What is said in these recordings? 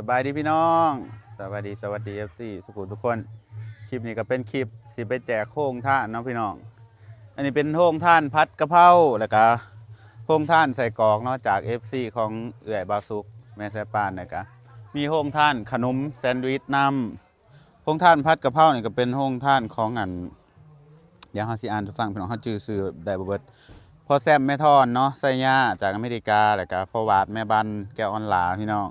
สบายดีพี่น้องสวัสดีFCสุขุมทุกคนคลิปนี้ก็เป็นคลิปสิไปแจกโค้งท่านเนาะพี่น้องอันนี้เป็นโค้งท่านพัดกะเพราแล้วก็โค้งท่านใส่กรอกเนาะจาก FC ของเอื่อยบาสุกแม่แซ่ปานนะครับมีโค้งท่านขนมแซนด์วิชนำโค้งท่านพัดกะเพราเนี่ยก็เป็นโค้งท่านของอันอย่างเฮาสิอ่านให้ฟังพี่น้องเฮาชื่อซื้อได้บ่เบิดพอแซมแม่ทอนเนาะไซย่าจากอเมริกาแล้วก็พอวาดแม่บันแก้วออนหลาพี่น้อง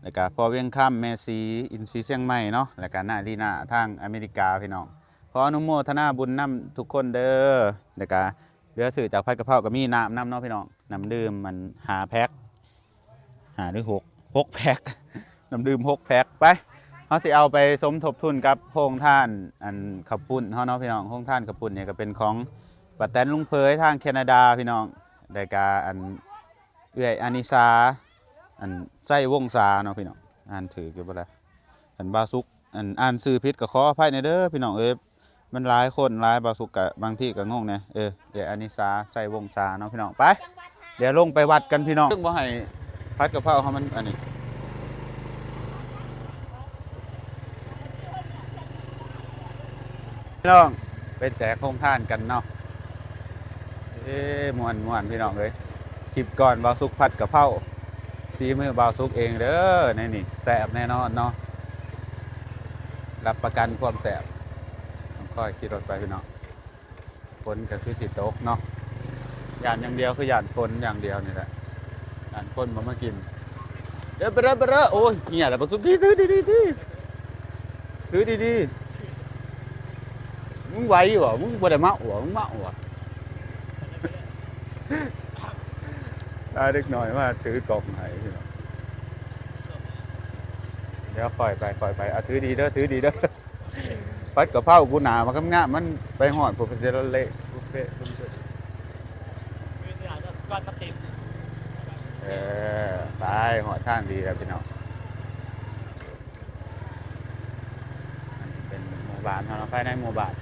แล้วก็พอเวียงค่ำแม่ซีอินซีเชียงใหม่เนาะแล้วก็นาลีนาทางอเมริกาพี่น้องขออนุโมทนาบุญนำทุกคนเด้อแล้วก็เรือถือจากพัดกะเพราก็มีน้ำเนาะพี่น้องน้ำดื่มมัน5 แพ็คหรือ6 แพ็คน้ำดื่ม6 แพ็คไปเขาสิเอาไปสมทบทุนกับโครงท่านอันขับปุ่นเขาเนาะพี่น้องโครงท่านขับปุ่นเนี่ยก็เป็นของป้าแตนลุงเพยทางแคนาดาพี่น้องได้การอันเอื้อยอานิสาอันไส้วงศาเนาะพี่น้องอ่านถือกันบ่ล่ะอันบาสุกอันอ่านซื้อผิดก็ขออภัยในเด้อพี่น้องมันหลายคนหลายบาสุกกะบางที่ก็งงนะเอื้อยอานิสาไส้วงศาเนาะพี่น้องไปเดี๋ยวลงไปวัดกันพี่น้องซึ่งบ่ให้พัดกะเพราเขามันอันนี้พี่น้องไปแจกโครงท่านกันเนาะม่วนพี่น้องเลยคลิปก่อนบาวซุกผัดกะเพราซีมือบาวซุกเองเด้อนี่แซ่บแน่นอนเนาะรับประกันความแซ่บต้องค่อยขี่รถไปพี่น้องฝนก็คือสิตกเนาะอย่างเดียวคือหยาดฝนอย่างเดียวนี่แหละหยาดฝนมากินเด้อไปเด้อโอ้ยเหี้ยแล้วบาวซุกถือดีมึงไหวอยู่บ่มึงบ่ได้เมาหัวมึงเมาหัวได้เล็กน้อยว่าถือกล่องไหนพี่น้องเดี๋ยวปล่อยไปเอาถือดีเด้อปัดกะเพรากูหนามาคำงะมันไปหอดโปรเฟสเซอร์เละบุฟเฟ่ไปหอดท่านดีแล้วพี่น้องเป็นหมู่บ้านเราภายในหมู่บ้าน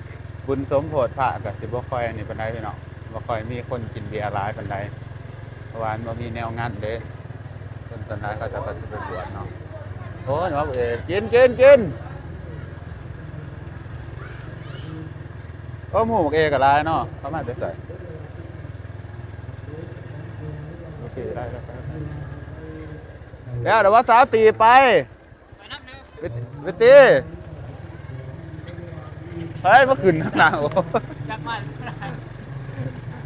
บุญสมโพธิพระกับสิบบ่คอยนี่เป็นไรพี่น้องบ่คอยมีคนกินเบียร์ร้ายเป็นไรเพราะว่าบ่มีแนวงานเด้คนส่วนน้อยเขาจะไปบวชเนาะโอ้ยว่ากินโอ้หมูเอกับลายเนาะเขามาจะใส่ดูสิได้แล้วเดี๋ยวว่าสาวตีไปตีเฮ้ยมาขึ้นข้างหลัง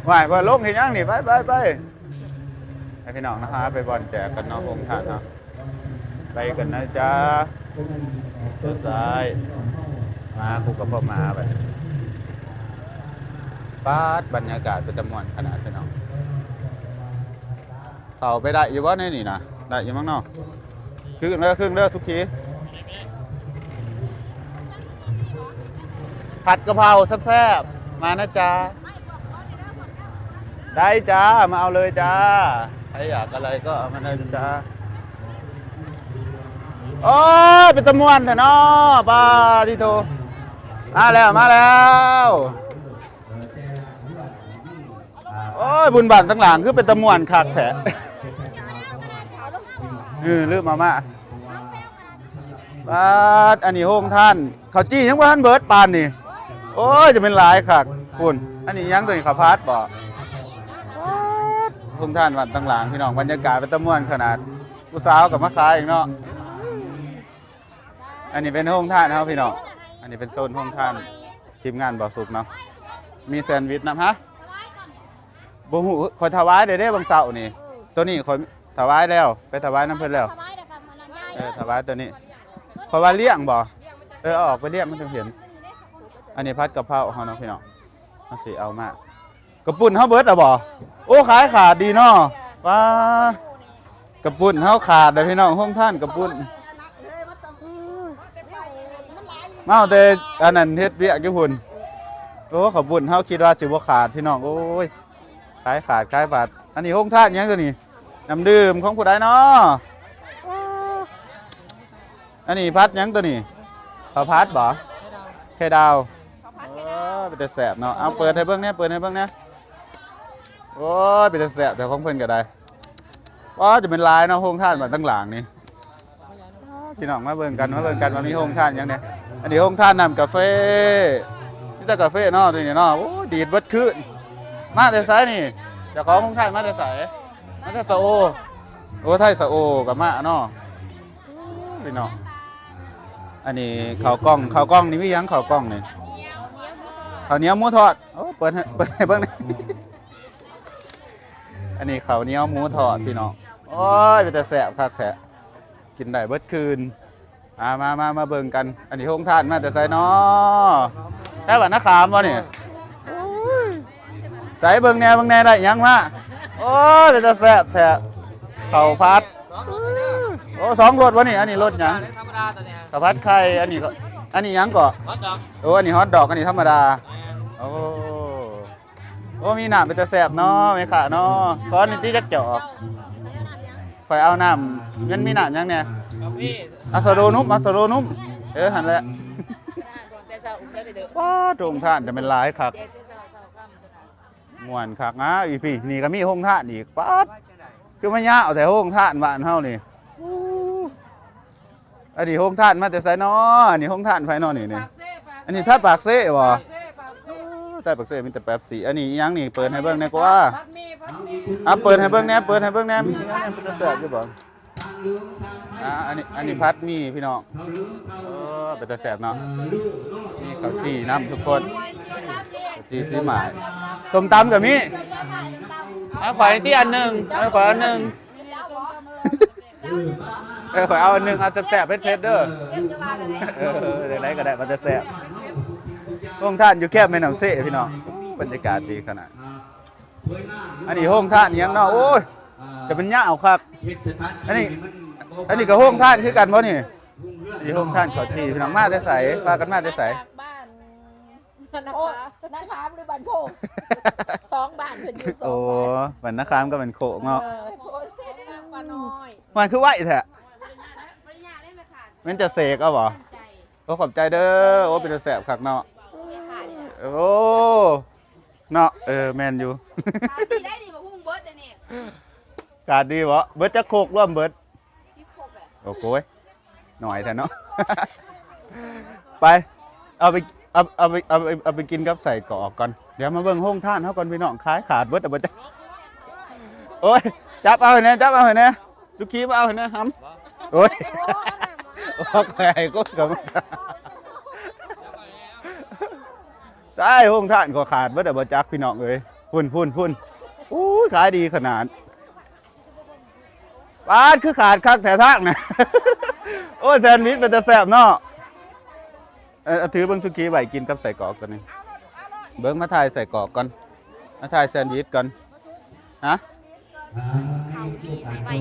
ว่ายว่าลงเห็นยังนี่ไปให้พี่น้องนะคะไปบอลแจกกันเนาะองค์ท่านเนาะไปกันนะจ๊ะเลี้ยวซ้ายมากูกับพ่อมาไปป้าดบรรยากาศเป็นจำนวนขนาดพี่น้องเขาไปได้อยู่ว่าในนี่นะได้อยู่มั้งเนาะครึ่งเด้อสุกี้ผัดกะเพราแซ่บๆมานะจ๊ะได้จ้ามาเอาเลยจ้าใครอยากอะไรก็เอามาเลยจ้าโอ้ยเป็นตะมวนเถอะเนาะป้าที่โตมาแล้วโอ้ยบุญบานทั้งหลังคือเป็นตะมวนคักแท้ลืมมาป้าอันนี้โฮงท่านเขาจี้ยังว่าท่านเบิร์ดปานนี่โอ้ยจะเป็นหลายคักคุณอันนี้ยังตัวนี้ข้าวพัดบ่โฮงท่านวันทั้งหลังพี่น้องบรรยากาศเป็นตะมวนขนาดผู้สาวกับมะขายเองเนาะอันนี้เป็นห้องท่านครับพี่น้องอันนี้เป็นโซนห้องท่านทีมงานบ่อสุกเนาะมีแซนด์วิชนะฮะบ่หูคอยถวายได้บางเสาร์นี่ตัวนี้คอยถวายแล้วไปถวายน้ำเพิ่นแล้วถวายตัวนี้คอยว่าเลี้ยงบ่เอาออกไปเลี้ยงมันจะเห็นอันนี้พัดกะเพราเขาเนาะพี่น้องเอาสิเอามากระปุ่นเขาเบิร์ดอ่ะบ่โอ้ขายขาดดีเนาะว้ากระปุ่นเขาขาดเลยพี่น้องห้องท่านกระปุ่นมาเอาแต่อันนั้นเฮ็ดเบี้ยกี่หุ่นโอ้ขบุญเฮาคิดว่าสิบ่ขาดพี่น้องโอ้ยขายบาทอันนี้ห้องท่านยังตัวนี้น้ำดื่มของผู้ใดเนาะอันนี้พัดยังตัวนี้ข้าวพัดบ่ไข่ดาวเป็นแต่แสบเนาะเอาเปิดให้เบิ่งเนี่ยโอ้ยเป็นแต่แสบแต่ของเพิ่นก็ได้ว่าจะเป็นลายเนาะห้องท่านมาตั้งหลังนี่ พี่น้องมาเบิ่งกันว่ามีโฮงท่านหยังเนี่ยอันนี้โฮงท่านนำกาแฟนี่แต่กาแฟเนาะตัวนี้เนาะโอ้ดีดเบิดคืนมาแต่ไสนี่เจ้าของโฮงท่านมาแต่ไสมาแต่สะโอโอ้ไทยสะโอกับมาเนาะพี่น้องอันนี้ข้าวกล้องนี่มีหยังข้าวกล้องนี่ข้าวเหนียวหมูทอดโอ้เปิดให้เบิ่งหน่อยอันนี้ข้าวเหนียวหมูทอดพี่น้องโอ้ยเป็นแต่แซ่บคักแท้กินได้เบิดคืนมาเบิ่งกันอันนี้โฮงท่านมาแต่ไสเนาะได้บัดนะขามบ่นี่โอ้ยใส่เบิ่งแหน่ได้หยังมาโอ้ยเป็นแต่แซ่บแท้ข้าวผัดโอ้สองรสบ่นี่อันนี้รสหยังธรรมดาตัวเนี้ย ข้าวผัดไข่อันนี้หยังก่อ ฮอตดอก โอ้อันนี้ฮอทดอกอันนี้ธรรมดาโอ้มีน้ำเป็นตะแสบเนาะไม่ขาเนาะก้อนนี่ที่จักเจาะคอยเอาน้ำมันมีน้ำยังเนี่ย กับพี่ อัสโรนุ่มหันแหละว้าตรงท่านจะเป็นลายคักม่วนคักนะอีพี่นี่ก็มีห้องท่านอีกป๊าดคือมันยาวแต่ห้องท่านบ้านเฮานี่อันนี้ห้องท่านมาแต่ไสเนาะอันนี้ห้องท่านไฟเนาะนี่อันนี้ถ้าปากเซ่บ่ใต้ปากเซ่มีแต่แป๊บสีอันนี้ยังนี่เปิดให้เบิ่งแน่กว่าเปิดให้เบิ่งแน่มียังเนี่ยเป็นตะแสบอยู่บ่อันนี้พัดมีพี่น้องเป็นตะแสบเนาะมีข้าวจี่น้ำทุกคนข้าวจี่สีหมายส้มตำกับมีขอที่อันหนึ่งขออันหนึ่งขอเอาอันหนึ่งเอาแสบๆเผ็ดๆเด้ออะไรก็ได้มันจะแสบห้องท่านอยู่แคบแม่น้ำเซ่พี่น้องบรรยากาศดีขนาดอันนี้ห้องท่านยังเนาะโอ้ยจะเป็นหญ้าเอาครับอันนี้ก็ห้องท่านคือกันบ่นี่อันนี้ห้องท่านขอจีพี่น้องมาแต่ใสพากันมาแต่ใสบ้านนะคะหรือบ้านโคกสองบ้านเป็นอยู่สอง โอ้บ้านนะครับก็เป็นโคกเนาะบ้านน้อย มันคือไหวแท้มันจะเสกเอาบ่โอ้ขอบใจเด้อโอ้เป็นตะแสบคักเนาะโอ้เนาะแมนอยู่ดีได้ดีมาพุ่งเบิร์ดเลยนี่กาดดีบ่เบิร์ดจะโคกร่วมเบิร์ด16แหละโอ้โหหน่อยแท้เนาะไปเอาไปกินกับใส่กรอกก่อนเดี๋ยวมาเบิ่งห้องท่านเฮาก่อนพี่น้องขายขาดเบิร์ดเอาบ่จ้ะโอ้ยจับเอาให้แน่สุกี้มาเอาให้แน่หำโอ้ยโอ้ใครก็กับใช่ห้องท่านก็ขาดเบิดบ่จักพี่น้องเอ้ยพุ่นอู้ขายดีขนาดปาดคือขาดคักแถทางนะโอ้แซนด์วิชเป็นตะแซ่บเนาะถือเบิ่งสุกี้ไว้กินกับใส่กรอกตัวนี้เบิ่งมาถ่ายใส่กรอกก่อนมาถ่ายแซนด์วิชก่อนฮะ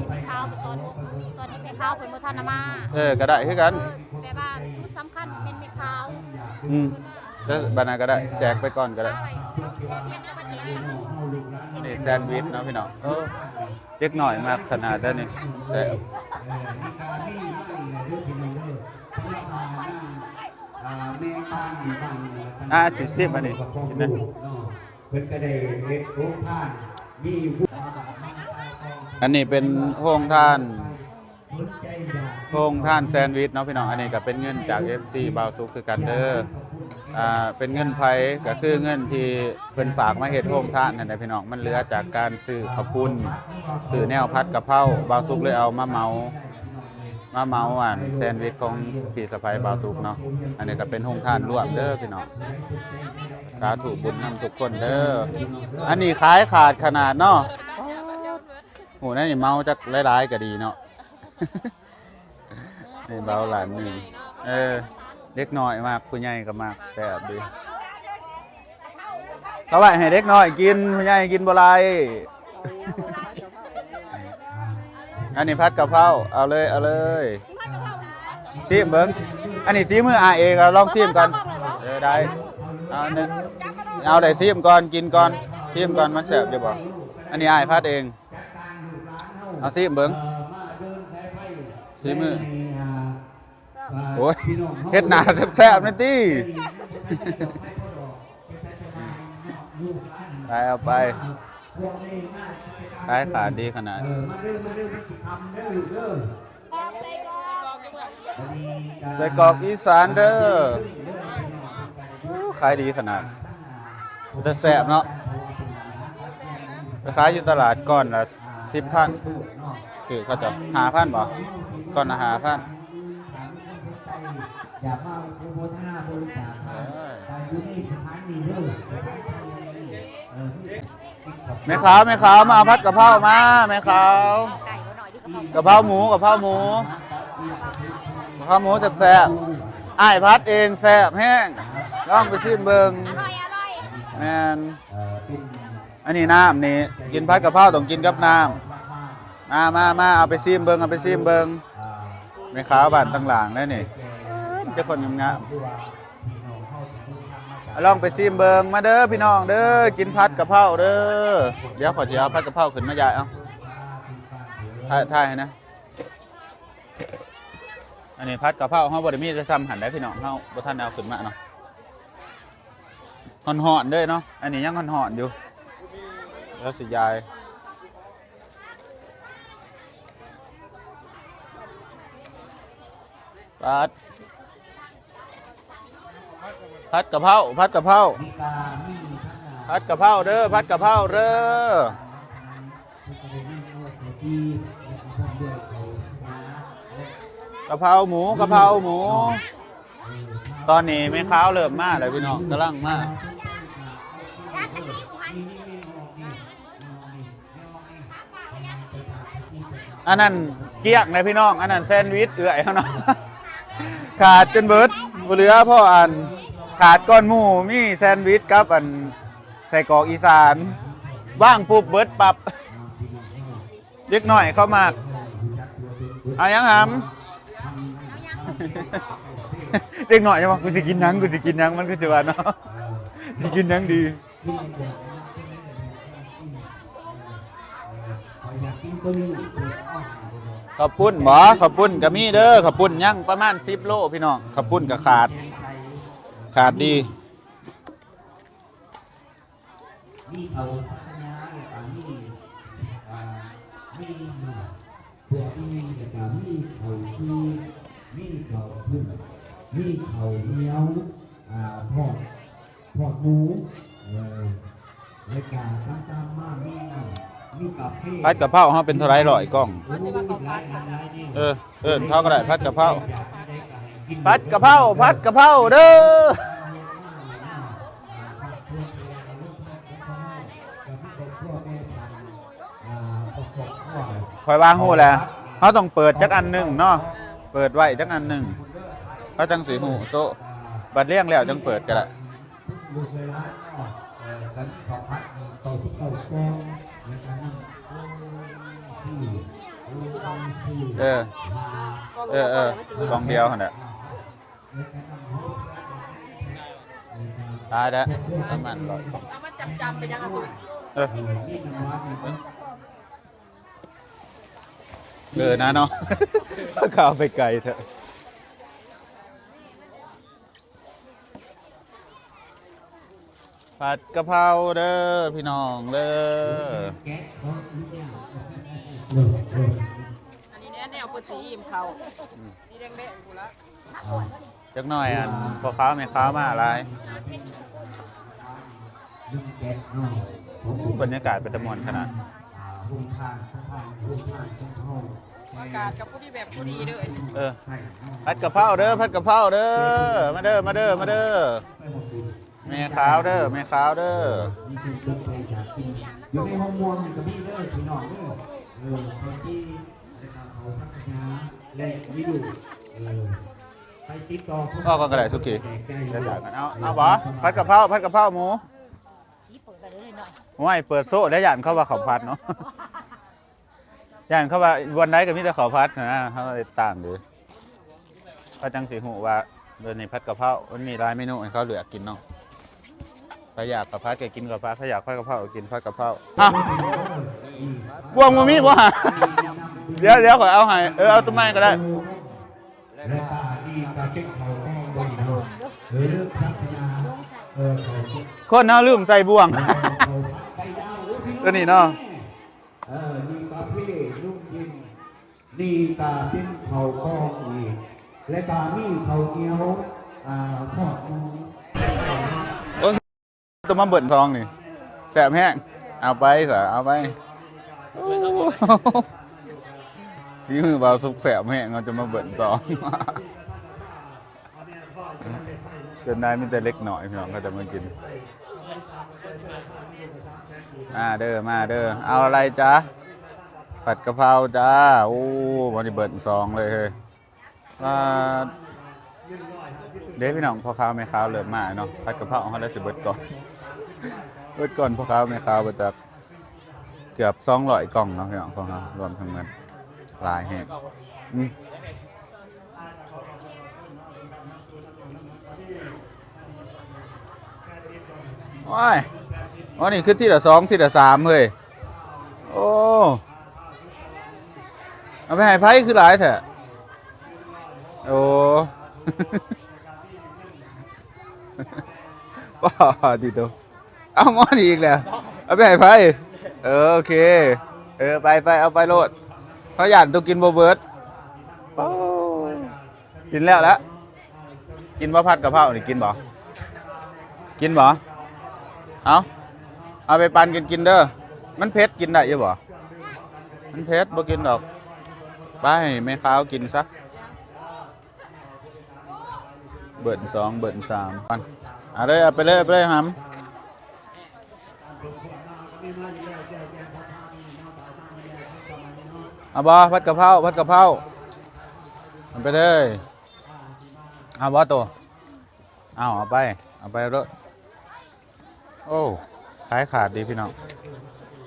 ไปข้าวตอนนี้ไปข้าวเป็นโมทานามาก็ได้คือกันแต่ว่าพูดสำคัญเป็นมีข้าวแล้วบานาก็ได้แจกไปก่อนก็ได้นี่แซนด์วิชเนาะพี่น้องเล็กหน่อยมากขนาดนี้แซ่บชิมอันนี้กินนะอันนี้เป็นห้องท่านแซนด์วิชเนาะพี่น้องอันนี้ก็เป็นเงินจาก FC บาวซุกคือกันเด้อเป็นเงินไผก็คือเงินที่เพิ่นฝากมาเฮ็ดโฮมท่านนั่นแหละพี่น้องมันเหลือจากการซื้อข้าวปุ้นซื้อแนวผัดกะเพราบาวซุกเลยเอามาเมาแซนด์วิชของพี่สะใภ้บาวซุกเนาะอันนี้ก็เป็นโฮมท่านร่วมเด้อพี่น้องสาธุบุญนำทุกคนเด้ออันนี้ขายขาดขนาดเนาะโหนั่นนี่เมาจักหลายๆก็ดีเนาะนี่เบาหลานนึงเด็กน้อยมากผู้ใหญ่ก็มากแซ่บดีเขาไว้ให้เด็กน้อยกินผู้ใหญ่กินบ่หลายอันนี้ผัดกะเพราเอาเลยซิมเบิ่งอันนี้ซีมือเอก็ลองซิมก่อนได้เอานึงเอาได้ซิมก่อนกินก่อนซิมก่อนมันแซ่บอยู่บ่อันนี้ผัดเองเอาซิมเบิ่งซีมือโอ้ยเฮ็ดหน้าแซ่บๆนั่นติไปเอาไปขายขาดดีขนาด ใส่กรอกอีสานเด้อขายดีขนาดแต่แสบเนาะไปขายอยู่ตลาดก่อนละ10,000คือเขาจะ5,000บ่ก่อนละ5,000อยากมาโปรโมทนาบริการแต่อยู่ในสถานีเด้อ แม่ขาวมาเอาผัดกะเพรามาแม่ขาว ไก่มาหน่อยดิกระเพรา กะเพราหมูแซ่บๆอ้ายพัดเองแซ่บแห้งลองไปชิมเบิ่ง อร่อยแม่นอันนี้น้ำนี่กินผัดกะเพราต้องกินกับน้ำมาเอาไปชิมเบิ่งแม่ขาวบ้านตั้งหลังได้นี่เจ้าคนงามๆลองไปชิมเบิ่งมาเด้อพี่น้องเด้อกินผัดกะเพราเด้อเดี๋ยวขอสิเอาผัดกะเพราขึ้นมายายเอาถ่ายให้นะอันนี้ผัดกะเพราเฮาบ่ได้มีแต่ซ้ำหั่นได้พี่น้องเฮาบ่ทันเอาขึ้นมาเนาะห่อนๆเด้อเนาะอันนี้ยังห่อนๆอยู่แล้วสิยายผัดกะเพราเด้อผัดกะเพราเด้อกะเพราหมูตอนนี้แม่ค้าวเริ่มมาเลยพี่น้องกำลังมาอันนั้นเกี๊ยกนะพี่น้องอันนั้นแซนด์วิชเอื่อยเขาเนาะขาดจนเบิดบ่เหลือพ่ออันขาดก้อนหมูมีแซนด์วิชกับอันใส่กรอกอีสานว่างปุ๊บเบิดปับเล็กหน่อยเข้ามากเอายังหำเล็กหน่อยใช่ไหมกูสิกินนังมันก็จะว่าเนาะสิกินนังดีขอบคุณหมอขอบคุณกับมีเด้อขอบคุณยังประมาณ10 โลพี่น้องขอบคุณกับขาดดีมีเขาพัฒนามีตัวมีแต่มีเขาที่มีเขาพึ่งมีเขาเหนียวทอดหมูรายการตามมามีกาแฟผัดกะเพราเขาเป็นเท่าไร100กล่องเท่าก็ได้ผัดกะเพราเด้อคอยวางหูแหละเขาต้องเปิดจักอันหนึ่งเนาะเปิดไว้จักอันหนึ่งเขาจังสีหูโซบัดเลี้ยงแล้วจังเปิดกันละกล่องเดียวขนาดตายแล้วประมาณ100มันจำไปยังสุดนะเนาะข้าวไปไกลเถอะผัดกะเพราเด้อพี่น้องเด้ออันนี้แนวเป็นสีอิ่มเขาสีแดงกูละจักหน่อยอันพอข้าวไม่ข้าวมาอะไรบรรยากาศเป็นตะมวนขนาดอากาศกับผู้ดีแบบผู้ดีเลยผัดกะเพราเด้อมาเด้อแม่ขาวเด้ออยู่ในห้องมวลกับพี่เด้อพี่น้องเด้อคนที่เขาพัฒนาและวิดูไปติดต่อพ่อก็กระไรสุกี้เอาบ่ผัดกะเพราหมูไม่เปิดโซ่ได้ยันเข้าว่าเขาพัดเนาะยันเข้าว่าวันไหนก็มีแต่เขาพัดนะเขาเลยต่างดูพระจังสีหูว่าเดือนนี้ผัดกะเพรามันมีหลายเมนูให้เขาเหลือกินเนาะถ้าอยากกะเพราแกกินกะเพราถ้าอยากผัดกะเพรากินผัดกะเพราบวงมันมีบ่ฮะเดี๋ยวขอเอาให้เอาตุ้มไม้ก็ได้คนน่าลืมใส่บ่วงตัวนี้เนาะนี่กาแฟนุ่มยินนี่ตาเป็นเขากองอีก และก็มีข้าวเหนียวทอดหมู โอ้ตัวมาเบิ่นซองนี่แซ่บแห้งเอาไปสะเอาไปโอ้สีมือเบาสุกแซ่บแห้งเราจะมาเบิ่นซองจนได้มีแต่เล็กหน่อยพี่น้องก็จะมากินมาเด้อมาเด้อเอาอะไรจ๊ะผัดกะเพราจ้าโอ้วันนี้เบิ่นซองเลยเฮ้ยเด้พี่น้องพ่อค้าแม่ค้าเลิศมากเนาะผัดกะเพราเขาได้สิเบิดก่อนเบิดก่อนพ่อค้าแม่ค้าไปจากเกือบ200 กล่องเนาะพี่น้องของเรารวมทั้งเงินหลายแห่งว้ายอ๋อนี่คือที่ละ2ที่ละ3เฮ้ยโอ้เอาไปให้ไผคือหลายแท้โอ้ ว้าดีตัวเอาหม้อนี่อีกแล้วเอาไปให้ไผโอเคไปเอาไปโลดเขาหยาดตัวกินโบเบิร์ดกินแล้วกินบ่ผัดกะเพรานี่กินบ่กินบ่เอาไปปั่นกินเด้อมันเผ็ดกินได้อยู่บ่มันเผ็ดบ่กินดอกไปให้แม่ค้ากินซะเบิร์น2เบิร์น3ปั่นเอาเลยเอาไปเลยครับเอาบ่ผัดกะเพราเอาไปเลยเอาบ่ตัวเอาไปเลยโอ้ขายขาดดีพี่น้อง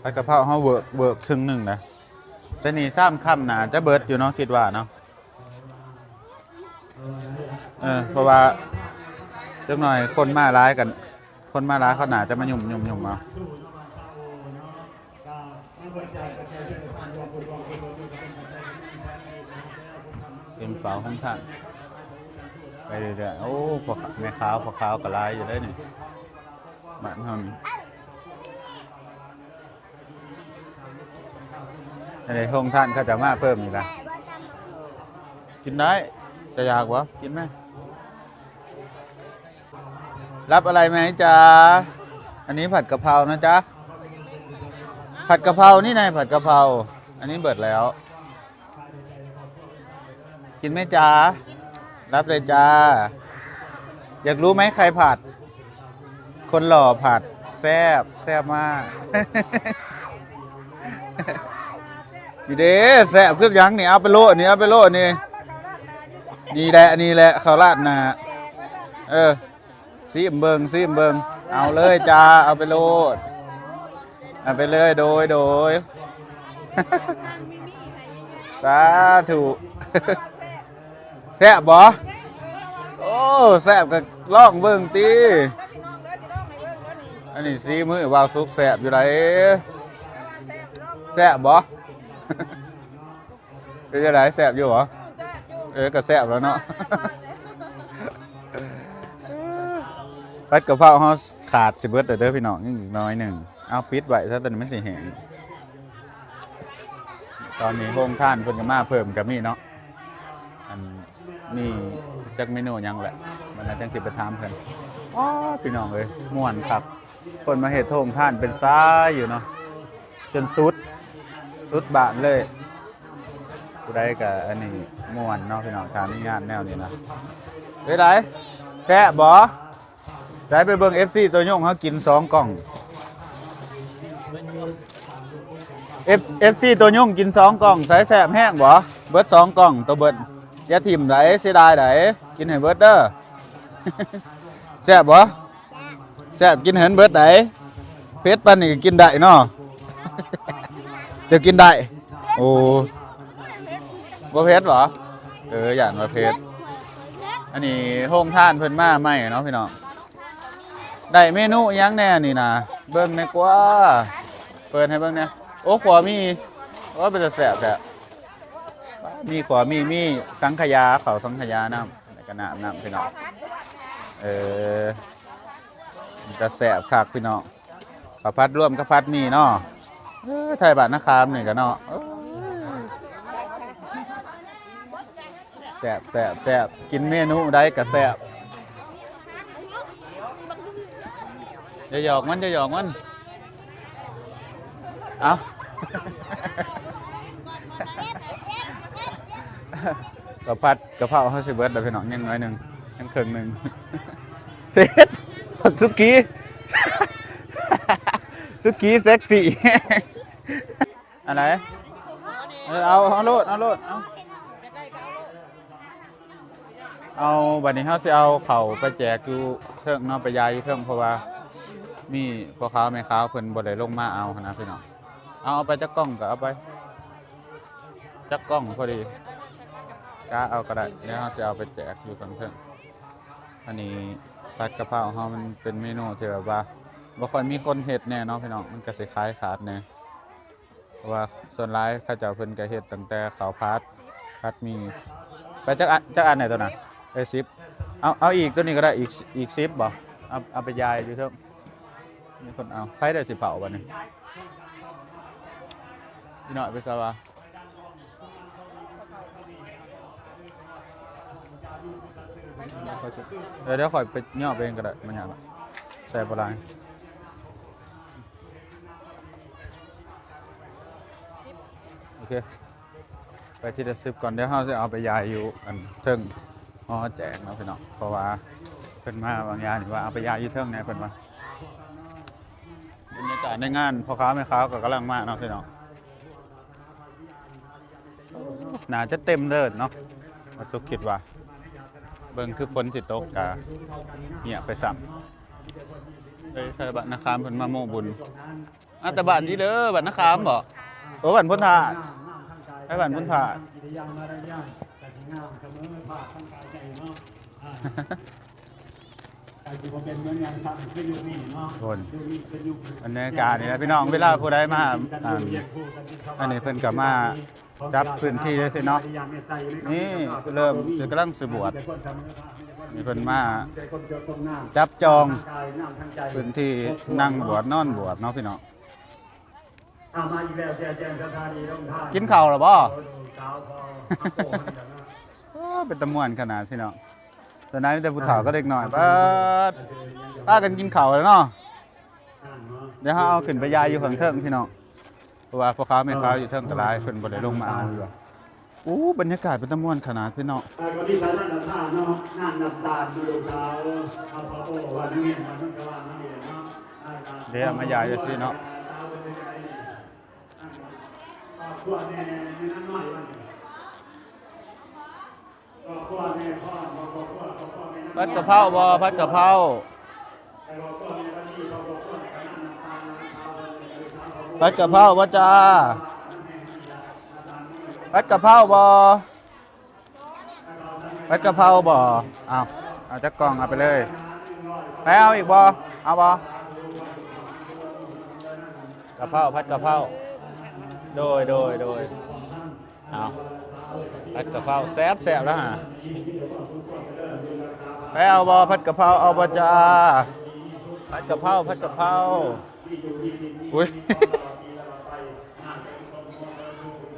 ผัดกะเพราเขาเวิร์กครึ่งหนึ่งนะแต่นี่3 ค่ำนะจะเบิร์ดอยู่เนาะคิดว่าเนาะเพราะว่าจังหน่อยคนมาร้ายกันคนมาร้ายเขาหนาจะมาหยุ่มเอาเป็นฝาห้องท่านไปเรื่อยๆโอ้พอแม่ขาวกับลายอยู่ได้นี่บ้านเขานี่ในห้องท่านเขาจะมาเพิ่มอีกละกินได้จะอยากวะกินไหมรับอะไรไหมจ๊ะอันนี้ผัดกะเพรานะจ๊ะผัดกะเพรานี่ไงผัดกะเพราอันนี้เบิดแล้วกินไหมจ๊ะรับเลยจ้าอยากรู้ไหมใครผัดคนหล่อผัดแซ่บมาก นี่เด้แซ่บขึ้นยังนี่เอาไปโลนี่นี่แหละข้าวราดหน้าซีมเบิงเอาเลยจ้าเอาไปโลดเอาไปเลยโดย สาธุแซ่บบ่โอ้แซ่บก็ลองเบิ่งติอันนี้ซีมือวาวสุกแซ่บอยู่ไหนแซ่บบ่ เป็นจังไดแซ่บอยู่บ่ก็แซ่บแล้วเนาะ ผัดกะเพราเฮาขาดสิเบิดเด้อพี่น้องอีกน้อยหนึ่งเอาปิดไว้ซะตอนนี้มันสิแห้งตอนนี้โรงทานเพิ่นก็มาเพิ่มก็มีเนาะอันมีจักเมนูหยังแหละมันน่าจังสิไปถามเพิ่นอ๋อพี่น้องเอ้ยม่วนครับคนมาเฮ็ดโรงทานเป็นซ้ายอยู่เนาะจนสุดบ้านเลยผู้ใดก็อันนี้ม่วนเนาะพี่น้องทานงานแนวนี้นะเฮ้ยไดแซ่บบ่ใส่ไปเบิ่ง FC ตัวยงเขากิน2 กล่อง FC ตัวยงกิน2 กล่องใส่แซ่บแห้งบ่เบิด2 กล่องตัวเบิดอย่าถิ่มไดเสียดายไดกินให้เบิดเด้อ แซ่บบ่แซ่บกินเห็นเบิดไดเผ็ดปานนี้กินได้เนาะ จะกินได้โอ้บ่เผ็ดบ่อย่างว่าเผ็ดอันนี้โรงทานเพิ่นมาใหม่เนาะพี่น้องได้เมนูยังแน่นี่นะเบิ่งในกว่าเปิดให้เบิ่งเนี่ยโอ้ขวามีโอ้เป็นจะแสบแท้มีขวามีสังขยาเขาสังขยาน้ำแล้วก็น้ำพี่น้องจะแสบคักพี่น้องข้าวผัดร่วมกับผัดมีเนาะไทยบ้านนาคามนี่กันเนาะ แซ่บกินเมนูได้ก็แซ่บอย่าหยอกมันเอา กะพัดกะเพราเฮาสิเบิดแล้วพี่น้องยังน้อยหนึงยังครึ่งหนึง เสร็จสุกี้ สุกี้เซ็กซี่ อะไรเอาโลดเอาบัดนี้เฮาสิเอาเข้าวไปแจกอยู่เทิงเนาะไปยายอยู่เทิงเพราะว่ามีพ่อค้าแม่ค้าเพิ่นบ่ได้ลงมาเอาหั้นนะพี่น้องเอาไปจักกล้องก็เอาไปจักกล้องพอดีกะเอาก็ได้เดี๋ยวเฮาสิเอาไปแจกอยู่ข้างเทิงอันนี้ผัดกะเพราเฮามันเป็นเมนูที่แบบว่าบ่ค่อยมีคนเฮ็ดแน่เนาะพี่น้องมันก็สิขายขาดแน่เพราะว่าส่วนหลายเขาเจ้าเพิ่นก็เฮ็ดตั้งแต่ข้าวผัดมีไปจักอันไหนตัวน่ะ10เอาอีกตัวนี้ก็ได้อีก10บ่เอาไปยายอยู่เถอะมีคนเอาใครได้สิเผาบัดนี้พี่น้อยไปซะว่าเดี๋ยวข่อยไปย่อไปเองก็ได้มันหยังใส่บ่หลายโอเคไปที่จะ10ก่อนเดี๋ยวเราจะเอาไปยายอยู่อันเทิงฮอแจกเนาะพี่น้องเพราะว่าเพิ่นมาบางอย่างนี่ว่าเอาไปยายอยู่เทิงแน่เพิ่นว่าบรรยากาศในงานพ่อค้าแม่ค้าก็กำลังมาเนาะพี่น้องน่าจะเต็มเด้อเนาะว่าสุคิดว่าเบิ่งคือฝนสิตกกะเหี่ยไปซ้ำใส่บัตรนาคามเพิ่นมาโมบุญแต่บ้านนี้เด้อบ้านนาคามบ่โอ้บ้านพุทธาไอ้บ้านพุทธาคนบรรยากาศนี่นะพี่น้องเวลาผู้ใดมาอันนี้เพิ่นก็มาจับพื้นที่เลยสิเนาะนี่เริ่มสิกำลังสิบวชนี่เพิ่นมาจับจองพื้นที่นั่งบวชนอนบวชเนาะพี่น้องกินข้าวหรือบ่เป็นตะม่วนขนาดพี่น้องตอนนั้นมีแต่ผู้เฒ่าก็เด็กหน่อยป้ากันกินข้าวแล้วเนาะเดี๋ยวเอาขึ้นไปยายอยู่ข้างเทิงพี่น้องเพราะว่าพ่อค้าแม่ค้าอยู่เทิงกระไรเพิ่นบ่ได้ลงมาเอาอยู่บรรยากาศเป็นตะม่วนขนาดพี่น้องวันนี้สารนันทาเนาะนั่นนับตาดูดาวเอาพอโอ้วันนี้มันก็ว่านั่นเองเนาะเดี๋ยวมายายจะสิเนาะผัดกะเพราบ่ผัดกะเพราผัดกะเพราบ่จ้าผัดกะเพราบ่ผัดกะเพราบ่เอาจักกล่องเอาไปเลยไปเอาอีกบ่เอาบ่กะเพราผัดกะเพราโดยเอาผัดกะเพราแซ่บแล้วฮะไปเอาบ่ผัดกะเพราเอาบ่จ้าผัดกะเพราอุ้ย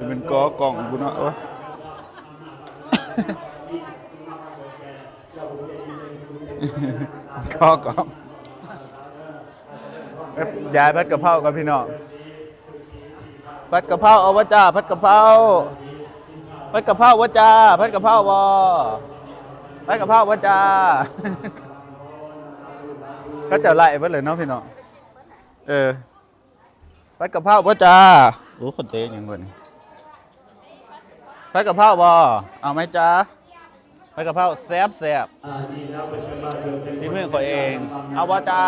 เป็นกอกล่องกูเนาะกอกล่องยายผัดกะเพรากับพี่น้องผัดกะเพราเอาบ่จ้าผัดกะเพราผัดกะเพราบ่จ้าผัดกะเพราบ่ผัดกะเพราบ่จ้าก็จะไล่เบิดเลยเนาะพี่น้องผัดกะเพราบ่จ้าโอ้คนเตะยังบ่นี่ผัดกะเพราบ่เอาไหมจ้าผัดกะเพราแซ่บซีมือขอเองเอาบ่จ้า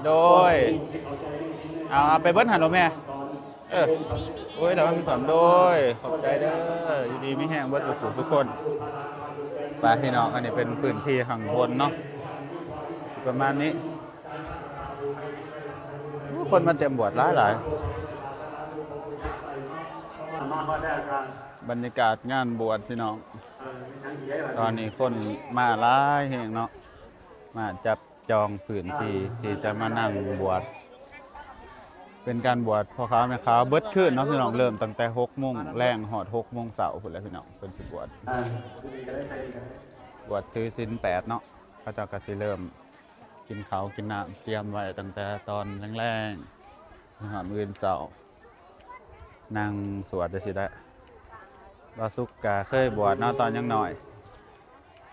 โดยเอาไปเบิ้ลหันหรอแม่โอ้ยเดี๋ยวมันถอนโดยขอบใจเด้ออยู่ดีไม่แห้งเบิ้ลทุกคนไปพี่น้องอันนี้เป็นพื้นที่ข้างบนเนาะประมาณนี้คนมาเต็มบวชหลายบรรยากาศงานบวชพี่น้องตอนนี้คนมาหลายแห่งเนาะมาจับจองพื้นที่ที่จะมานั่งบวชเ เป็นการบวชพ่อค้าแม่ค้าเบิดขึ้นเนาะพี่น้องเริ่มตั้งแต่6 โมงแรงหอด6 โมงเช้าพุ่นแหล้วพี่น้องเพิ่นสิบวชบวชถือศีล8เนาะพระเจ้าก็สิเริ่มกินข้าวกินน้ำเตรียมไว้ตั้งแต่ตอนแรงๆหอดมื้อเช้านั่งสวดจังซี่ได้บ่สุกก็เคยบวชเนาะตอนยังน้อย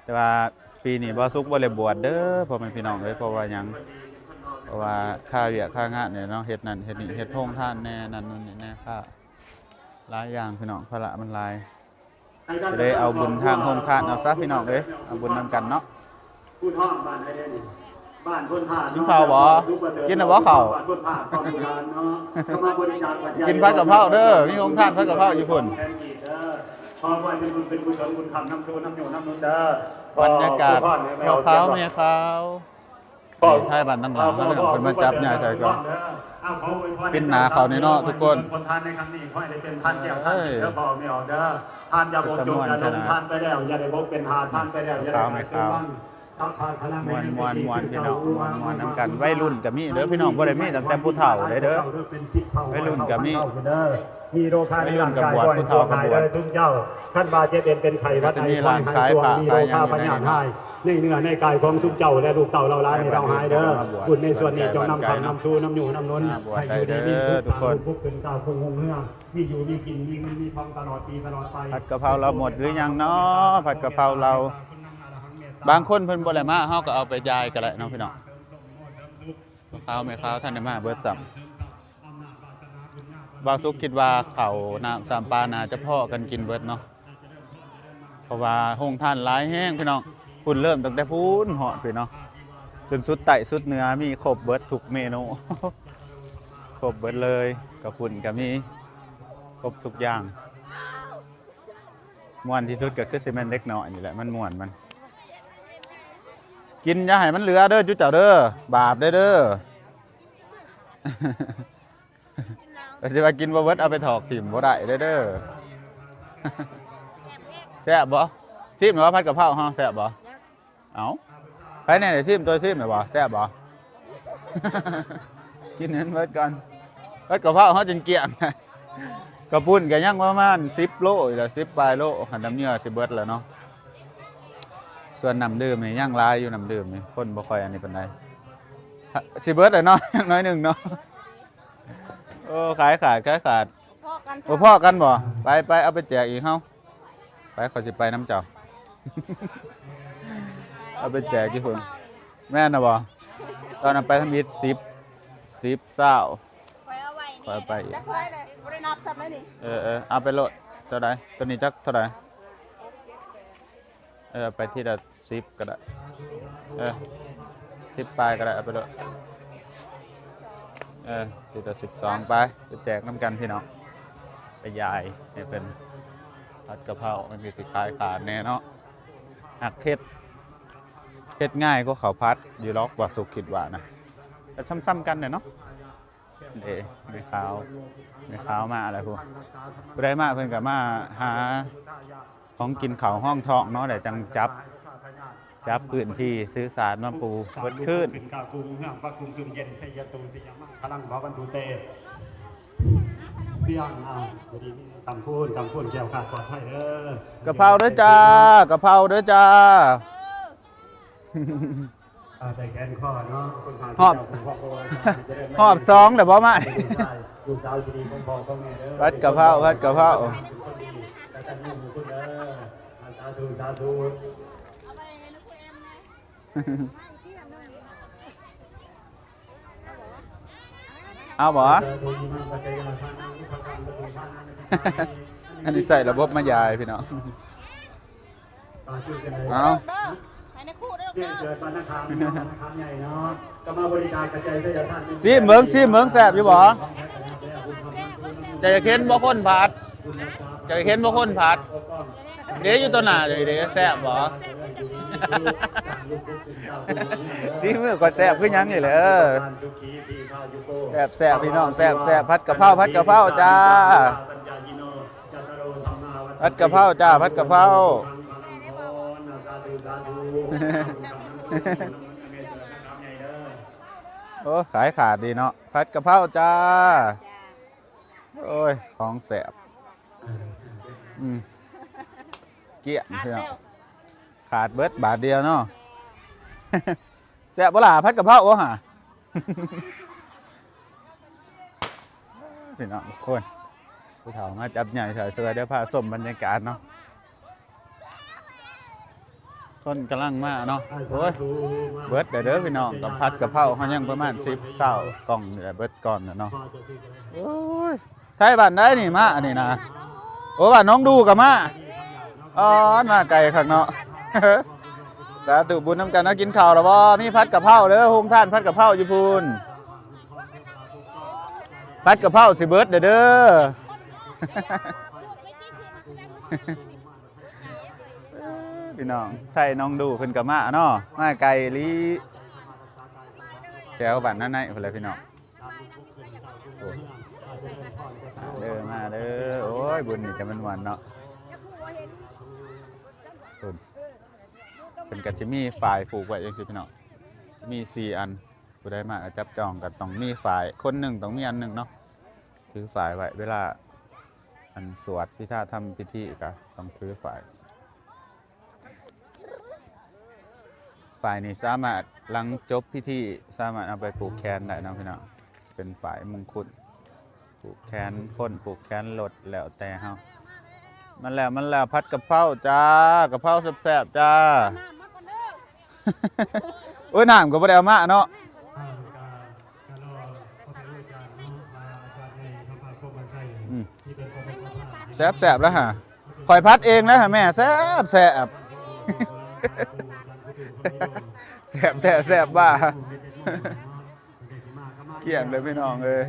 แต่ว่าปีนี้บ่สุกบ่ได้บวชเด้อพ่อแม่พี่น้องเอ้ยเพราะว่าหยังเพราะว่าค่าเวียกค่างานเนี่ยเนาะเฮ็ดนั่นเฮ็ดนี่เฮ็ดโรงทานแน่นั่นนู่นนี่แน่ค่าหลายอย่างพี่น้องภาระมันหลายจะได้เอาบุญทางโรงทานเอาซะพี่น้องเอ้ยเอาบุญนำกันเนาะ พูดห้องบ้านได้เด้นี่บ้านคนผ่าน กินข้าวบ่กินน่ะบ่ข้าว บ้านคนผ่านความโบราณเนาะก็มาบริจาคปัจจัย กินผัดกะเพราเด้อมีโรงทานผัดกะเพราอยู่พุ่น แสนกีบเด้อพอไว้เป็นบุญเป็นกุศลบุญคำน้ำสู้น้ำอยู่น้ำนุ่นเด้อบ รรยากาศพ่อขาวแม่ขาวไทยบ้านน้ำหลังแล้วพี่น้องเพิ่นมาจับใหญ่ใส่ก่อนปิ้นหนาเขานี่เนาะทุกคน คนทานในครั้งนี้ขอให้ได้เป็นทานแก้วทานเด้อบอกไม่ออกเด้อทานอย่าบกจงอย่าลงทานไปแล้วอย่าได้บกเป็นทานทานไปแล้วอย่าได้ขายซื้อบ้างสัมภาระพลัง มวนพี่น้องมวนน้ำกันวัยรุ่นก็มีเด้อพี่น้องบ่ได้มีตั้งแต่ผู้เฒ่าเลยเด้อวัยรุ่นก็มี มีโรคาในร่างกายก่อนสวงหายได้ทุกเจ้าท่านบาเจ็บเป็นไข้วัดไอควันหายสวงมีโรคาปัญญาหายในเนื้อในกายของสุขเจ้าและลูกเต่าเราล้ายในเราหายเด้อบุญในส่วนนี้จงนำคำนำสู้น้ำอยู่น้ำล้นให้อยู่ดีมีทุกคนพุกขึ้นกาวพุงหงเหือมีอยู่มีกินมีเงินมีทองตลอดปีตลอดไป ผัดกะเพราเราหมดหรือยังเนาะผัดกะเพราเราบางคนเพิ่นบ่ได้มาเฮาก็เอาไปยายก็ได้เนาะพี่น้องข้าวแม่ข้าวท่านได้มาเบิดซ้ํบางสุกคิดว่าเขาน้ำสามปลาน่าจะพอกันกินเบิดเนาะเพราะว่าโรงทานหลายแห้งพี่น้องพุ่นเริ่มตั้งแต่พุ่นเหาะพี่เนาะจนสุดไต่สุดเนื้อมีครบเบิดทุกเมนู ครบเบิดเลยกับพุ่นก็มีครบทุกอย่างม่วนที่สุดก็คือสิแม่นเล็กน้อยนี่แหละมันม่วนมันกินอย่าให้มันเหลือเด้อจุ๊เจ้าเด้อบาปเด้อเด้อ แต่สิว่ากินบ่เบิดเอาไปถอกถิ่มบ่ได้เด้อเด้อ แซ่บบ่ซิมหรือว่าผัดกะเพราเฮาแซ่บบ่เอ้าไปแน่ได้ซิมตัวซิมได้บ่แซ่บบ่ กินนั้นเบิดก่อนผัดกะเพราเฮาจนเกลี้ยง กระปุ้นก็ยังประมาณ10 โลอีกแล้ว10 ปลายโลหันน้ำเนื้อสิเบิดแล้วเนาะส่วนน้ำดื่มนี่ยังหลายอยู่น้ำดื่มนี่คนบ่ค่อยอันนี้ปานใดสิเบิดแล้วเนาะ อย่างน้อยหนึงเนาะโอ้ขายขาดพ่อกันบ่ไปเอาไปแจกอีกเฮาไปขอสิไปน้ำเจ้า เอาไปแจกที่พุ่นแม่นน่ะบ่ตอนนั้นไปทำอิฐ10 20ไปไปอีก จักไรเลยบ่ได้นับซ้ำเลยนี่ เอาไปโลดเท่าใดตัวนี้จักเท่าใดไปที่ละ10ก็ได้10 ปลายก็ได้เอาไปโลดที่ละ12ไปแจกน้ำกันพี่น้องไปยายให้เป็นผัดกะเพรามันคือสิขายขาดแน่เนาะหักเฮ็ดง่ายก็ข้าวผัดอยู่ล็อกว่าสุกคิดว่านะแต่ซ้ำๆกันเนี่ยเนาะไม่ขาวมาอะไรพวกผู้ใดมาเพิ่นก็มาหาของกินข้าวห้องทองเนาะแต่จังจับพื้นที่ซื้อสารมาปูเบิดขึ้น กากุงเฮืองปักกุงซุมเย็นสยตูสยามังพลังขอบรรทุเตเพียงพอดีตำพูนแก้วขาดปลอดภัยเด้อก ะเพราเด้อจ้ากะเพราเด้อจ้า แต่แขนข้อเนาะ หอบซองเดี๋ยวบ่มา ลูกสาวที่ดีของพ่อของแม่เด้อ ผัดกะเพราสาธุเอาบ่ อันนี้ใส่ระบบมายายพี่น้องเอา ให้ในคู่ได้อ เนี่ยเกิดวันคามใหญ่เนาะก็มาบริการกระจายเสียท่าน ซีเมืองแซ่บอยู่บ่จะเข็นบ่คนผัดจะเข็นบ่คนผัดเดี๋ยวอยู่ตัวหน้าเดี๋ยวแซ่บบ่ ซีมือก็แซ่บคือหยังนี่แหละแซ่บพี่น้องแซ่บผัดกะเพราจ้าผัดกะเพราจ้าผัดกะเพรา โอ้ขายขาดดีเนาะผัดกะเพราจ้าโอ้ยของแสบเกี้ยนพี่น้องขาดเบิดบาทเดียวเนาะ แสบบ่ล่ะผัดกะเพราโอ้ห่า พี่น้องทุกคนผู้เฒ่ามาจับใหญ่ใส่เสื้อเดี๋ยวพาส้มบรรยากาศเนาะคนกำลังมาเนาะโอ้ยเบิดเด้อพี่น้องกับผัดกะเพราเขายังประมาณ10 20กล่องนี่แหละเบิดก่อนเนาะโอ้ยไทยบ้านได้นี่มาอันนี้นะโอ้บ้านน้องดูกับมาอ๋อมาไกลคักเนาะ สาธุบุญนำกันนะกินข้าวแล้วบ่มีผัดกะเพราเด้อโฮงท่านผัดกะเพราอยู่พูนผัดกะเพราสิเบิดเด้อ พี่น้องไทยน้องดูเพิ่นก็มาเนาะมาไกลลีแก้วบ้านนั่นไหนพุ่นแหละพี่น้องเด้อมาเด้อโอ้ยบุญนี่จะมันหวานเนาะเป็นกะสิมีฝ่ายผูกไว้จังซี่พี่น้องมี4 อันผู้ใดมาจับจองก็ต้องมีฝ่ายคนหนึ่งต้องมีอันหนึ่งเนาะถือฝ่ายไว้เวลาอันสวดพิธาทำพิธีก็ต้องถือฝ่ายนี้สามารถหลังจบพิธีสามารถเอาไปปลูกแคนได้นะพี่น้องเป็นฝ่ายมงคลปลูกแคนพ้นปลูกแคนลดแล้วแต่เฮามันแล้วผัดกะเพราจ้ากะเพราแซ่บๆจ้า โอ้ยน้ำก็บ่ได้เอามาเนาะแซ่บๆแล้วฮะข่อยพัดเองแล้วฮะแม่แซ่บแซ่บแซ่บบ้าเกี่ยงเลยพี่น้องเอ้ย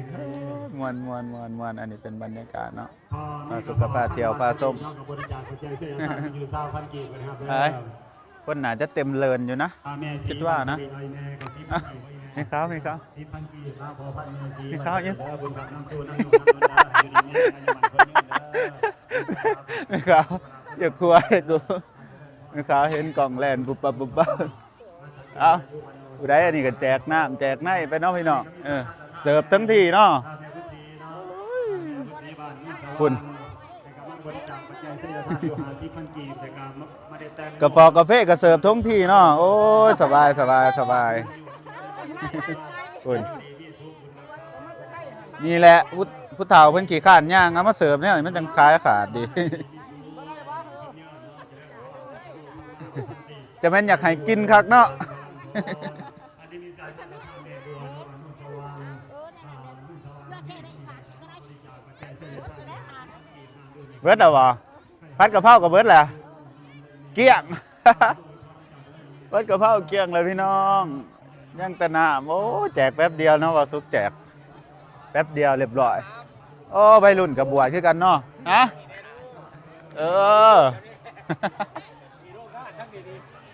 มวนอันนี้เป็นบรรยากาศเนาะมาสุขภาพเที่ยวพาส้มคนหนาจะเต็มเลินอยู่นะคิดว่านะมีข้าวยังมีข้าวอย่ากลัวกูมีข้าวเห็นกล่องแลนปุ๊บปั๊บเอาผู้ใดอันนี้ก็แจกน้ำแจกไนไปเนาะพี่น้องเสิร์ฟทั้งทีเนาะคุณกาแฟกาแฟก็เสิร์ฟทั้งทีเนาะโอ้ยสบายคุณนี่แหละผู้เฒ่าเพิ่นขี่ข้านย่างเอามาเสิร์ฟเนี่ยมันจังคล้ายขาดดี จะแม่นอยากให้กินคักเนาะ เบิดเอาบ่ผัดกะเพรากับเบิดแหละเกี้ยง ผัดกะเพราเกี้ยงเลยพี่น้องยังแต่น้ำโอ้แจกแป๊บเดียวเนาะว่าสุกแจกแป๊บเดียวเรียบร้อยโอ้วัยรุ่นกับบวชคือกันเนาะฮะ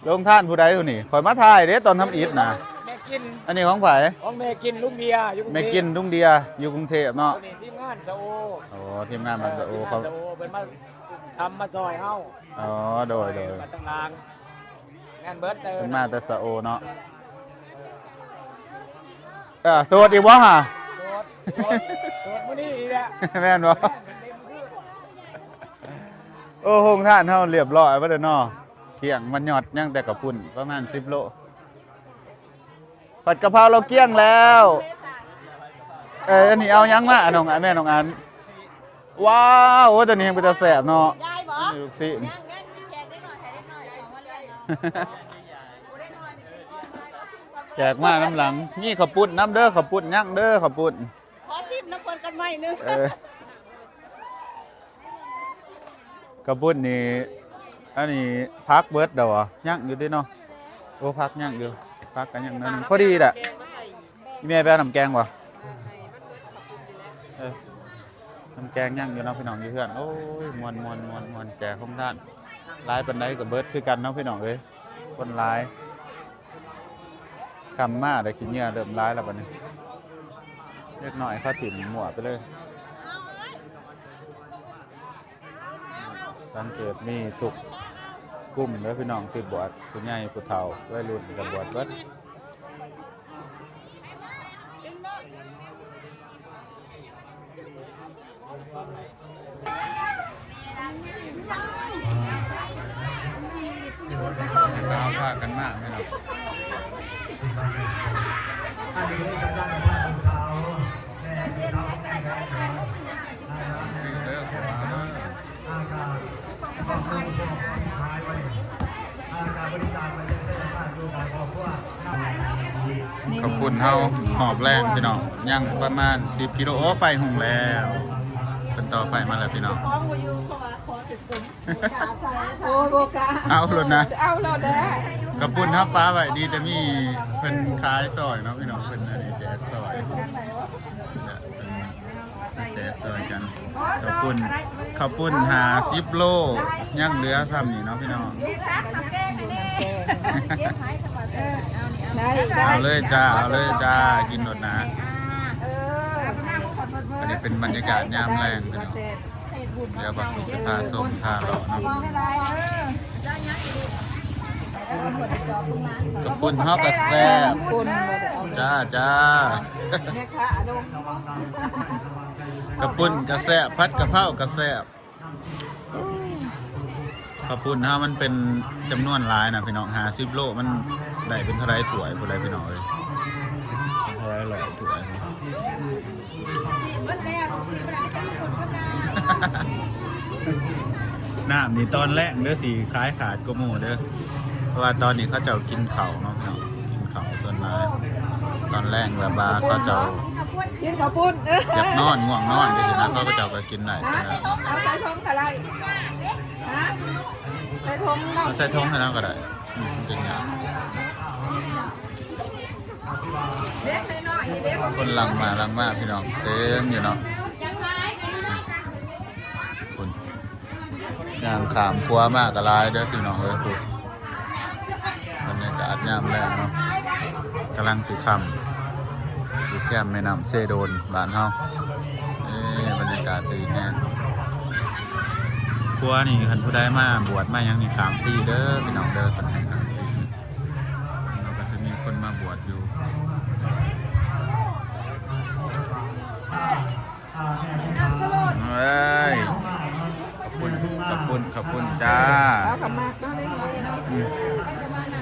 ลงท่านผู้ใดผู้นี่ข่อยมาถ่ายเด้ตอนทำอิฐนะแม่กินอันนี้ของไผของแม่กินลุงเดียอยู่แม่กินลุงเดียอยู่กรุงเทพเนาะทีมงานซะโอโอ้ทีมงานมันซะโอเขาเป็นมาทำมาซอยเฮาอ๋อโดยมาตั้งนานงานเบิร์ดเป็นมาแต่ซะโอเนาะโสดอีกบ่ฮะโสดมื้อนี้อีกแล้วแม่นบ่โอ้โหท่านเฮาเรียบร้อยบ่เด้อเนาะเที่ยงมันหยอดยังแต่กับปุ่นประมาณ10 โลผัดกะเพราเราเกี้ยงแล้วอันนี้เอายังมาน้องแม่น้องอันว้าวโอ้ตัวนี้มันจะแสบเนาะยายบ่ลูกศิษย์แจกมาน้ำหลังนี่ข้าวปุ้นน้ำเด้อข้าวปุ้นยั่งเด้อข้าวปุ้นขอซิมน้ำเพิ่นกันใหม่นึงข้าวปุ้นนี่อันนี้พักเบิร์ดเดี๋ยวยั่งอยู่ที่เนาะโอ้พักยั่งอยู่พักกันยั่งนึงพอดีแหละแม่ไปเอาน้ำแกงวะน้ำแกงยั่งอยู่เนาะพี่น้องอยู่เพื่อนโอ้ยมวนแจกของท่านลายปันไดกับเบิร์ดคือกันเนาะพี่น้องเอ้ยคนลายคำมาได้ขี้เหงื่อเริ่มร้ายแล้วบัดนี้เล็กน้อยเขาถิ่มหมวไปเลยสังเกตมีทุกกลุ่มแล้วพี่น้องที่บวชผู้ใหญ่ผู้เฒ่าวัยรุ่นกับบวชเบิด ว่ากันมากพี่น้อง อันนี้ก็ได้ว่าของเขาแม่เขาแม่อาการต้องคงท้ายไว้อาการบริการมันจะได้การดูการครอบครัว ขอบคุณเฮาหอบแรงพี่น้องย่างประมาณ10กิโลโอ้ไฟหุงแล้วเป็นต่อไฟมาแล้วพี่น้อง โอ้โบกา เอารถนะ เอาเราได้ กระปุ่นทับฟ้าไว้ดีแต่มีเพิ่นขายซอยเนาะพี่น้องเพิ่นอันนี้แจกซอยแจกซอยกันกระปุ่นข้าวปุ้น50 โลย่างเหลือซ้ำนี่เนาะพี่น้อง ได้ เอาเลยจ้าเอาเลยจ้ากินรถนะอันนี้เป็นบรรยากาศยามแรงพี่น้องเดี๋ยวบักสุกจะพาส้มพาเลาะเนาะกระปุ่นเฮากระแซ่บ คุณมาเอา จ้าจ้า แม่ค้าลง กระปุ่นกระแซบพัดกระเพรากระแซบกระปุ่นถ้ามันเป็นจำนวนหลายนะพี่น้อง50 โลมันได้เป็นเท่าไรถ้วยผู้ใดพี่น้องเลยเป็นเท่าไรหลอยถ้วยน้ำนี่ตอนแรกเด้อสีคล้ายขาดก็หมูเด้อเพราะว่าตอนนี้เขาเจ้ากินเข่าวเนาะพี่น้องกินเข่าวส่วนหลายตอนแรกแบบว่าเขาเจ้า กินข้าวปุ้น อยากนอนง่วงนอนได้สินะเขาก็จะเอาไปกินได้ เอาใส่ทงอะไรฮะใส่ทงเรา เอาใส่ท้องให้เราก็ได้เป็นอย่าง เล็กน้อยเล็ก คนลังมาพี่น้องเต็มอยู่เนาะคุณย่างขามครัวมากกระลายเด้อพี่น้องเลยคุณบรรยากาศยามแรงเนาะกำลังสีคำอยู่แคมป์แม่น้ำเซโดนบ้านเฮาบรรยากาศดีแน่ครัวนี่คันผู้ใดมาบวชมายังนี่ขามปีเด้อพี่น้องเด้อคนไหนครับเราก็จะมีคนมาบวชอยู่เฮ้ยขอบคุณจ้า เอาขมักมาเลยเนาะ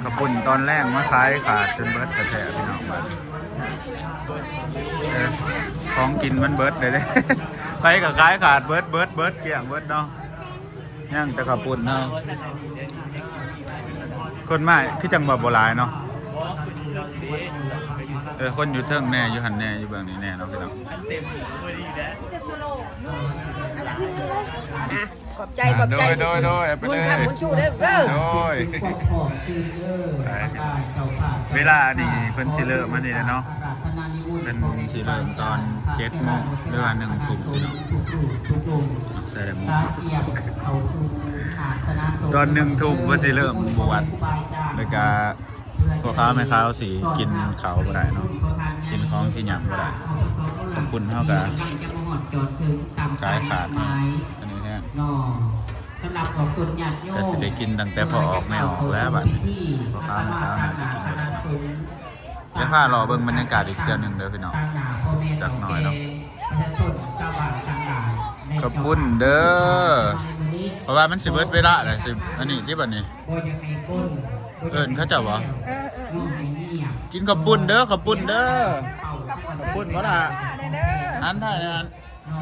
ขอบคุณตอนแรกมาขายขาดจนเบิร์ดกระแทกพี่น้องบ้านของกินมันเบิร์ดเลยเด้ ไปกับขายขาดเบิร์ดเกี่ยงเบิร์ดเนาะย่างแต่ขอบคุณเนาะคนไม่คือจังหวัดโบราณเนาะคนอยู่เทิงแน่อยู่หันแน่อยู่เบื้องนี้แน่เนาะพี่น้อง ขอบใจขอบใจ โดยไป มุ เล น ย ขับมุนชูได้เด้อ โดยเวลาดีเพิ่นสิเริ่มมานี่แหละเนาะเป็นสิเริ่มตอน7 โมงหรือว่า1 ทุ่มพี่น้องใส่ได้หมดตอน1 ทุ่มเพิ่นสิเริ่มบวชแล้วก็พวกเขาแม่ค้าสิกินข้าวบ่ได้เนาะกินของที่หยังบ่ได้ขอบคุณเฮาก็ขายขาดเนาะอันนี้แฮะ สำหรับของตุนญาติโยม ก็สิได้กินตั้งแต่พอออกไม่ออกแล้วบัดนี้พอข้าวน่าจะกินบ่ได้เดี๋ยวพารอเบิ่งบรรยากาศอีกเทื่อนึงเด้อพี่น้องจักหน่อยเนาะขอบคุณเด้อเพราะว่ามันสิเบิดเวลาแล้วสิอันนี้ที่บัดนี้เอิ้นเขาเจ้าบ่กินขอบคุณเด้อขอบคุณเด้อขอบคุณบ่ล่ะอันถ่าย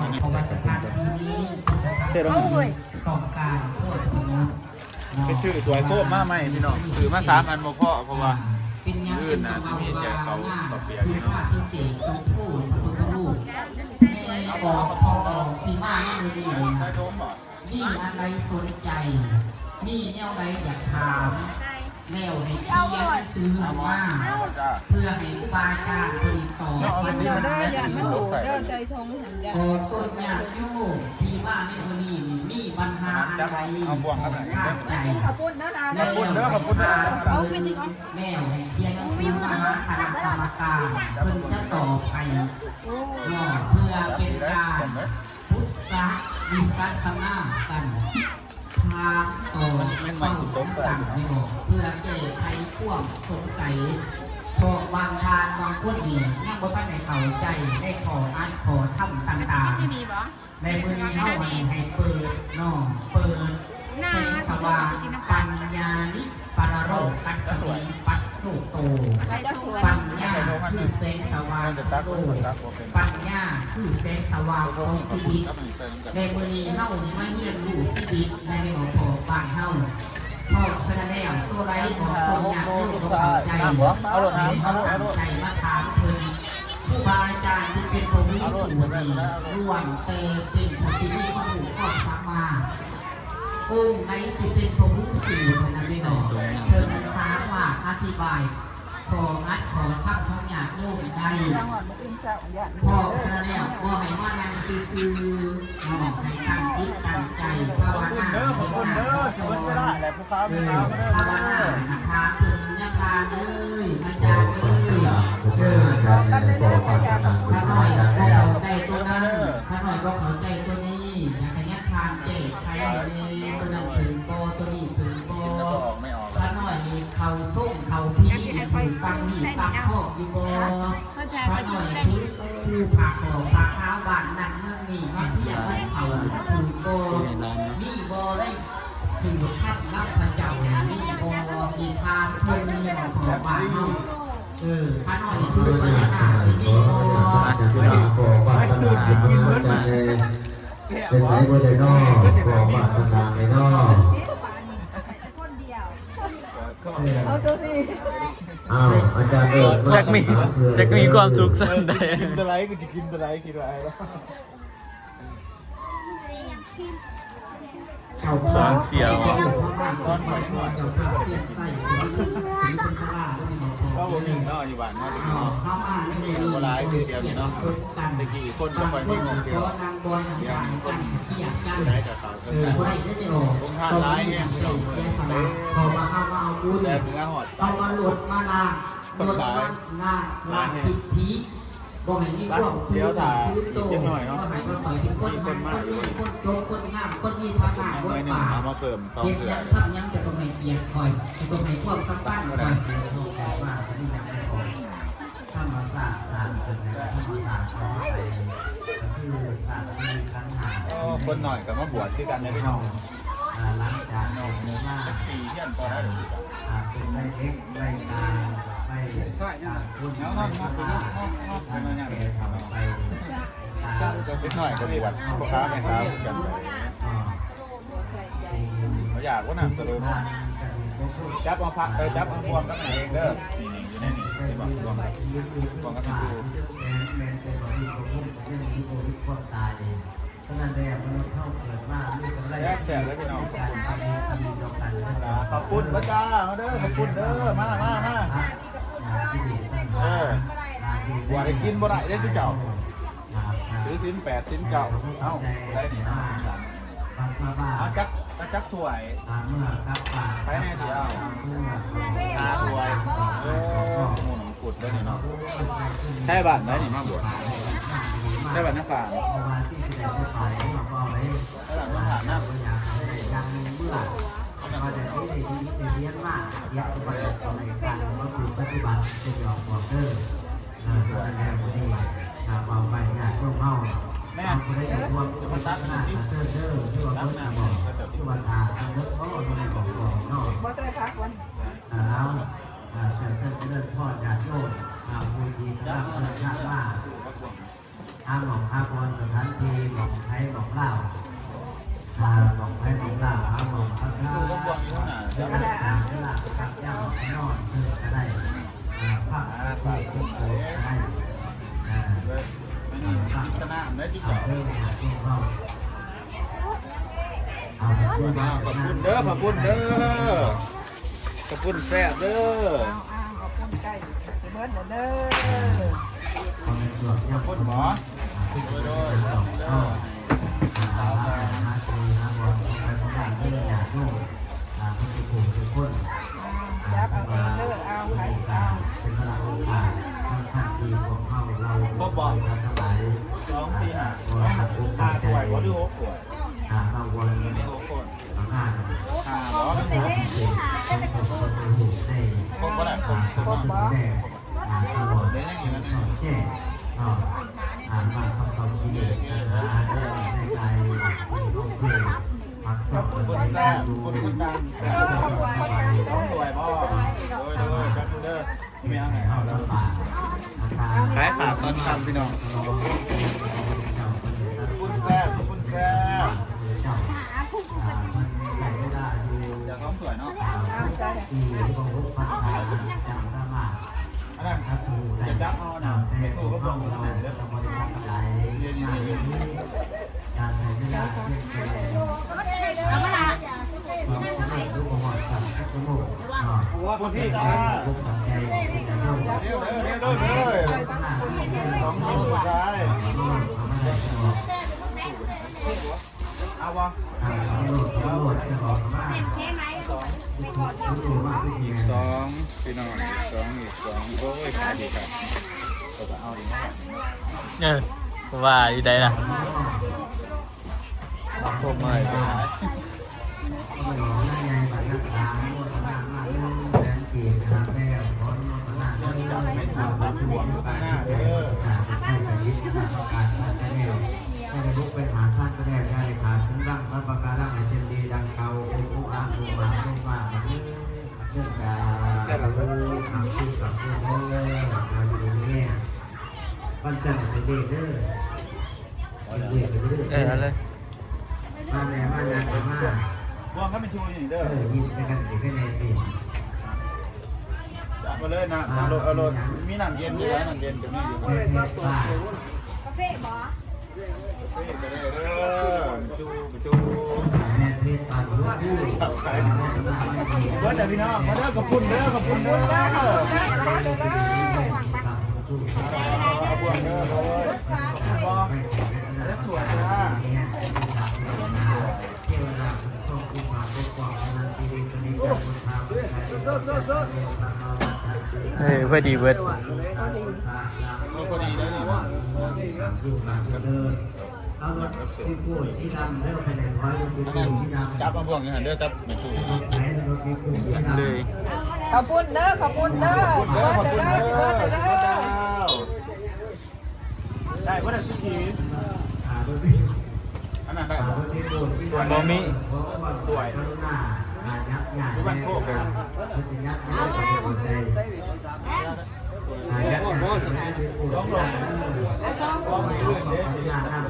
อันนี้เท่ตรงนี้ไปชื่อตัวโคบมาใหม่พี่น้องถือมา3 อันบ่พอเพราะว่าอื่นน่ะสิมีแจกเขาเปียกพี่น้อง พิเศษสมโภชลูกแม่บอกพ่อที่บ้านนี่ดีมีอะไรสนใจมีแนวใดอยากถามแนวให้เขียนซื้อมาเพื่อให้ปาการผลิตต่อพัฒ เดี๋ยว นา เด้ออย่ามันถูกเด้อใจทงหันยา โอ้ต้นยาโยที่บ้านนี่คนนี้มีปัญหาอะไรข้าใจ ขอบคุณนะดา แนวให้เขียนซื้อมาคณะกรรมการเพิ่นจะตอบให้เพื่อเป็นการพุทธวิสัชนากันทางต่อต้องต่างไม่บอกเพื่อแก้ไขความสงสัยพวกบางทานบางคนนี่ยังบ่ทันได้เข้าใจได้ขออ่านขอทำต่างๆในมือนี้เฮาให้เปิดน้องเปิดแสงสว่างปัญญานิปรโรกัสส ปัสสุโต ไปได้ถวย ปัญญาคือแสงสว่างของโลกปัญญาคือแสงสว่างของชีวิตในมื้อนี้เฮานี่มาเรียนรู้ชีวิตในของพ่อบ้านเฮาพ่อแสดงแล้วตัวไรของคนอยากรู้เข้าใจใจมาถามเพิ่นผู้บาอาจารย์ที่เป็นผู้มีสูตรร่วมเตเป็นผู้ที่มีความรู้ความสามารถองค์ไหนที่เป็นผู้มีสูตรนะพี่น้องเพิ่นสามารถอธิบายขออัดขอทักของอยากโลกได้ จังหวัดมุกอินเจ้าอย่าง พ่อแสดงแล้วก็ให้ว่านั่งซื่อๆน้องให้ตั้งจิตตั้งใจภาวนาให้ตั้งใจภาวนานะคะถึงยาพาเลยอาจารย์เลยข้าหน่อยก็เข้าใจตัวนั้นข้าหน่อยก็เข้าใจตัวนี้อยากให้ยาพานเจ๊ใครเลยตัวนั้นถึงโบตัวนี้ถึงโบข้าหน่อยนี่เขาส้มเขาพี่ถึงตั้งนี่ตั้งพ่ออยู่โบข้าหน่อยคือผักหอมผักข้าวบ้านนั่นเมืองนี่มาเที่ยวมาเขาถึงโบมีโบได้สื่อทัดรับพระเจ้ามีโบมีทานเพิ่มมีของบ้านเฮาข้าหน่อยคือพญานาคมีโบ เป็นสายบัวเลยนอกกรอบาดต่างๆเลยนอก เอาตัวนี้ อ้าวอาจารย์แจ็คมีความสุขสันใด กินอะไรกูจะกินอะไรคิดว่าอะไร สองเสียว ก้อนหอยหน่อยกับข้าวเปียกใส่ถึงเป็นสลาด้วยเนาะ ก็วงหนึ่งเนาะอยู่บ้านเนาะ ข้าวอ่านนี่เลย โบราณคือเดียวนี่เนาะ กัน ตะกี้คนก็ไปมีงงเดียว นางบอลต่างๆกันเปียกกัน ได้จากเขา คนไหนจะเดียวเสียสละพอมาเข้ามาเอาบุญ แต่เนื้อหอด เอามาหลุดมาลาหลุดมาลาพิธีบ่ให้มีพวกคือโตบ่ให้มาต่อยที่คนหันคนนี้คนโจมคนงามคนมีฐานะคนป่า เอามาเพิ่ม2 เพียง เดือ ยั น งทำยังจะต้องให้เกียรติคอยจะต้องให้ความสัมพันธ์คอยว่าคนนี้ยังไม่พอธรรมศาสตร์เป็นธรรมศาสตร์เขาไปคือศาสตร์ที่ตั้งหา คนหน่อยกับมาบวชคือกันในพี่น้อง หลังจากออกมา ปีเที่ยนต่อได้ เป็นได้เล็กได้กลางได้คุณแล้วนั่นมาทำแก่ทำไป นิดหน่อยก็บวชพ่อค้าแม่ค้ากันเขาอยากว่าน้ำสรุปจับมาพักจับมาพวงกันเองเด้อนี่อยู่ในนี่ที่บอกพวงกันคือ แมนเป็นบริโภคเรื่องนี้โอริความตายฉะนั้นแล้วมันเข้าเกิดว่ามีกำไรการทำดีต่อกัน ขอบคุณพระเจ้าเด้อขอบคุณเด้อมาบวชให้กินบ่ได้เด้อที่เจ้าถือศีล8ศีล9เอ้าได้นี่เอาจักถ้วยไปแน่เดียว5ถ้วยหมูหนองกุดได้นี่เนาะใช่บัตรได้นี่มาบวชใช่บัตรนักการใช่บัตรนักการนะ ยังเมื่อมาจากที่ในเรียนว่าเรียนปฏิบัติในการว่าคือปฏิบัติเป็นหลอกบอกเด้อสอนแนวนี้เอาไปงานร่วมเมาแม่คนได้รวมจะมาตั้งหน้าเซิร์ฟเดอร์ที่ว่าเพิ่งบอกที่ว่าตาเลิกก็ไม่ได้บอกนอก บ่ใช่พักวัน แล้วเซิร์ฟเดอร์พ่อจากโลกบูชีพระพระชาว่าอาหมอกอาพรสถานที่หมอกไทยหมอกเล่าหมอกไทยหมอกเล่าอาหมอกพระข้าเจ้าหลักกับเจ้านอนเพื่อจะได้ภาพที่เคยได้ชนะได้ที่เก่าขอบคุณเด้อขอบคุณเด้อขอบคุณแซ่บเด้อ ขอบคุณไก่เบิร์ดเด้อ ขอบคุณหมอโดยจับเอาเองเด้อเอาใครเอาเป็นพลังองค์การท่านที่ของเขาเราบอกทั้งหลาย5ถ้วยบ่ดู6ถ้วย เราวน นี่6คน5บ่เป็น6ให้ ครบบ่ได้ครบ แม่ตลอดได้ยังอยู่นั้นแจ้มาทำความคิดในกายห้องเพลงพักสอบ คนแซ่บคนตามแซ่บ2ถ้วยบ่โดย อนคำพี่น้องขอบคุณแซ่บขอบคุณแซ่บอยากเขาสวยเนาะอันนั้นจะจับเอาหนังไม่ถูกก็บอกว่าไหนเด้อเรียนว่าคนที่จ้าเร็วเลยสองมือสุดท้ายเอาวะสองพี่น้องสองอีกสองโอ้ยขาดีครับเราจะเอาดีมาก ว่าอยู่ใดล่ะพวกไม่ลุกไปหาท่านก็ได้ได้ขาดขึ้นร่างสัพพการังให้เจดีดังเก่าเป็นผู้อาภูมิมาผู้มาแบบนี้เรื่องจะทำคู่กับคู่เมื่อมาอยู่นี่วันจันทร์เป็นเด็กเด้อเด็กเป็นเด็ก อะไร มาแม่มางานไปมา ว่างก็เป็นชูอยู่เด้อ ยิ้มจะกันสีเป็นเนตี จับมาเลยนะเอารถมีน้ำเย็นอยู่แล้วน้ำเย็นจะมีอยู่ เด็กบ้าก าแฟบ่ จู แม่เรียนปานรู้ผู้ เบิร์ดพี่น้องมาเด้อขอบคุณเด้อขอบคุณเด้อเอาบวงเด้อเลยบอกแล้วถั่วจ้า เทวดาคุ้มครองคุ้มมาปกป้องนาซีรีจะมีจากบุญพาบุญพาพอดีเบิด พอดีแล้วนี่ ดูการเดินเอารถที่กู้สีดำแล้วไปไหนร้อยรถที่กู้สีดำ จับมาบวงอย่างนั้นเด้อครับไม่ถูก ไหนรถที่กู้สีดำ เลย ขอบคุณเด้อขอบคุณเด้อเบิร์ดเด้อเบิร์ดเด้อ ได้เพื่อนสุขี รถที่ อันนั้นได้ รถที่กู้สีดำ บ่มี ป่วยกรุณายักษ์ใหญ่รถจะยักษ์ใหญ่ก็เป็นคนใจยักษ์ใหญ่ที่กู้สีดำต้องขออนุญาตนั่ง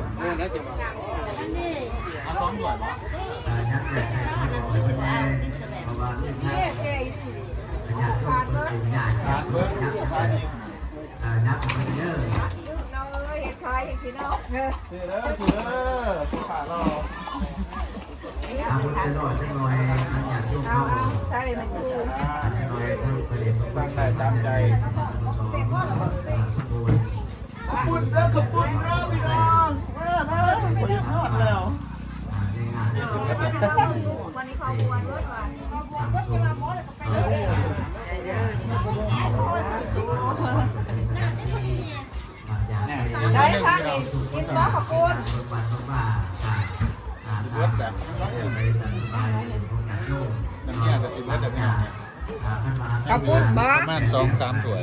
เอาซ้อมด่วนวะ ยักษ์ใหญ่ใส่ของเราไปได้เพราะว่าเรื่องยักษ์ยักษ์ทุกคนสิ่งใหญ่ยักษ์ยักษ์ยักษ์มันเยอะ เราเห็นคล้ายอย่างที่เนาะ ซื้อเด้อผู้ขาเรา อาวุธจะลอยจะลอยมันอยากยุ่ง เอา เข้า ใช่มันคือ จะลอยทั้งประเด็นตั้งใจตามใจสองสมบูรณ์ ขอบคุณเด้อพี่น้องมาผมยังทอดแล้ว ในงานที่ วันนี้เขาควรด้วยก่อน ทำสูงได้ค่ะนี่กินก็ขอบคุณ เบิร์ดแบบน้ำเงี้ยกับจิบเบิร์ดแบบนี้ ขอบคุณบ้า ประมาณ2-3ถ้วย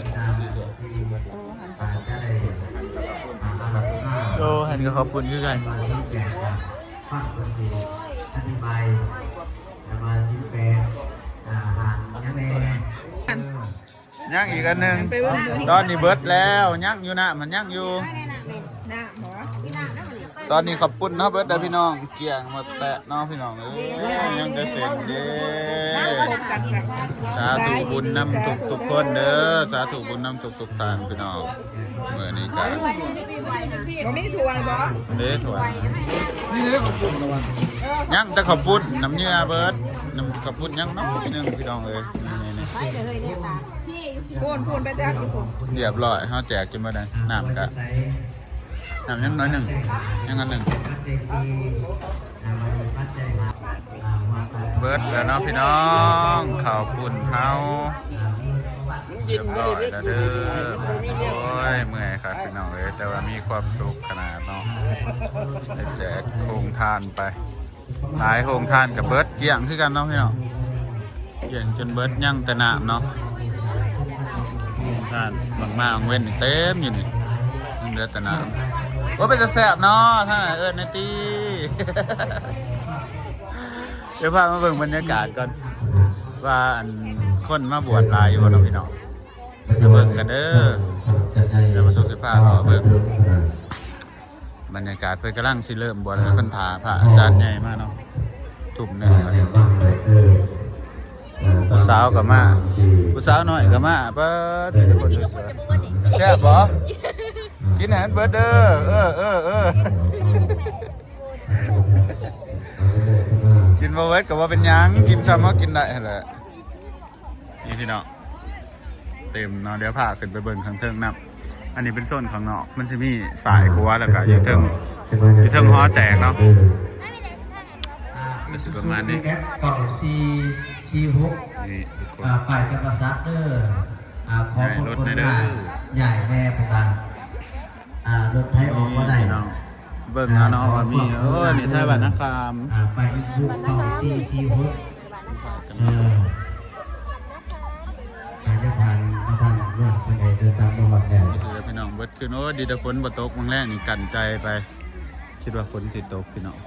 โลหันก็ขอบคุณคือกัน ฟังคนสีอธิบายมาชิ้นแปดอาหารยังไง ย่างอีกอันหนึ่งตอนนี้เบิร์ดแล้วย่างอยู่นะมันย่างอยู่ หน้าหมอ ตอนนี้ขอบคุณเนาะเบิร์ดเด้อพี่น้องเกี่ยงหมดแตะเนาะพี่น้องยังจะเสร็จเด้สาธุบุญนำทุกคนเด้อสาธุบุญนำทุกท่านพี่น้องเมื่อนี้กัน บ่มีถ้วยบ่ เด้ถั่วนี่เด้อขอบคุณระวังยังแต่ขอบคุณน้ำเนื้อเบิร์ดน้ำขอบคุณยังน้องพี่นึงพี่น้องเอ้ยนี่ พูนไปจ้ากี่พูน เรียบร้อยเฮาแจกกินบ่ได้น้ำกะน้ำยังน้อยหนึ่งยังอันหนึ่งเบิร์ดแล้วเนาะพี่น้องข้าวปุ่นเฮาเรียบร้อยแล้วเด้อโอ้ยเมื่อยครับพี่น้องเอ้ยแต่ว่ามีความสุขขนาดเนาะได้แจกโรงทานไปหลายโรงทานกับเบิร์ดเกี่ยงคือกันเนาะพี่น้องเกี่ยงจนเบิร์ดยั่งแต่น้ำเนาะโรงทานบางมาเว้นเต็มอยู่นี่ยังเหลือแต่น้ำว่าเป็นจะแซ่บเนาะท่านเอิญนาตีเดี๋ยวพามาเบิ่งบรรยากาศก่อนว่าอันคนมาบวชหลายอยู่บ่เนาะพี่น้องจะเบิ่งกันเด้อ เดี๋ยวมาส่งสิภาพเบิ่งบรรยากาศเพิ่นกำลังสิเริ่มบวชแล้วเพิ่นถาพระอาจารย์ใหญ่มากเนาะทุ่มหนึ่งผู้สาวก็มาผู้สาวน้อยก็มาเปิดทุกคนสวยๆแซ่บบ่กินอาหารเบิดเด้อกินบ่เบิดก็บ่เป็นหยังกินซ้ำก็กินได้หั่นแหละนี่พี่น้องเต็มเนาะเดี๋ยวพาขึ้นไปเบิ่งข้างเทิงนำอันนี้เป็นโซนข้างนอกมันสิมีสายครัวแล้วก็อยู่เทิงหอแจกเนาะก็สิประมาณนี้ เก่า446 นี่ทุกคน ฝ่ายจักรซักเด้อขอคนได้ใหญ่แน่พวกกันรถไทยออกมาได้ เบิ่งนะเนาะว่ามีนี่ไทยบ้านนาคาม ไปที่สุดเก่า446อาจจะทานเรื่องเป็นไงเดินทางมาหมดแล้ว พี่น้องเบิดขึ้นโอ้ดีแต่ฝนบ่ตกมื้อแรกนี่กันใจไปคิดว่าฝนสิตกพี่น้อง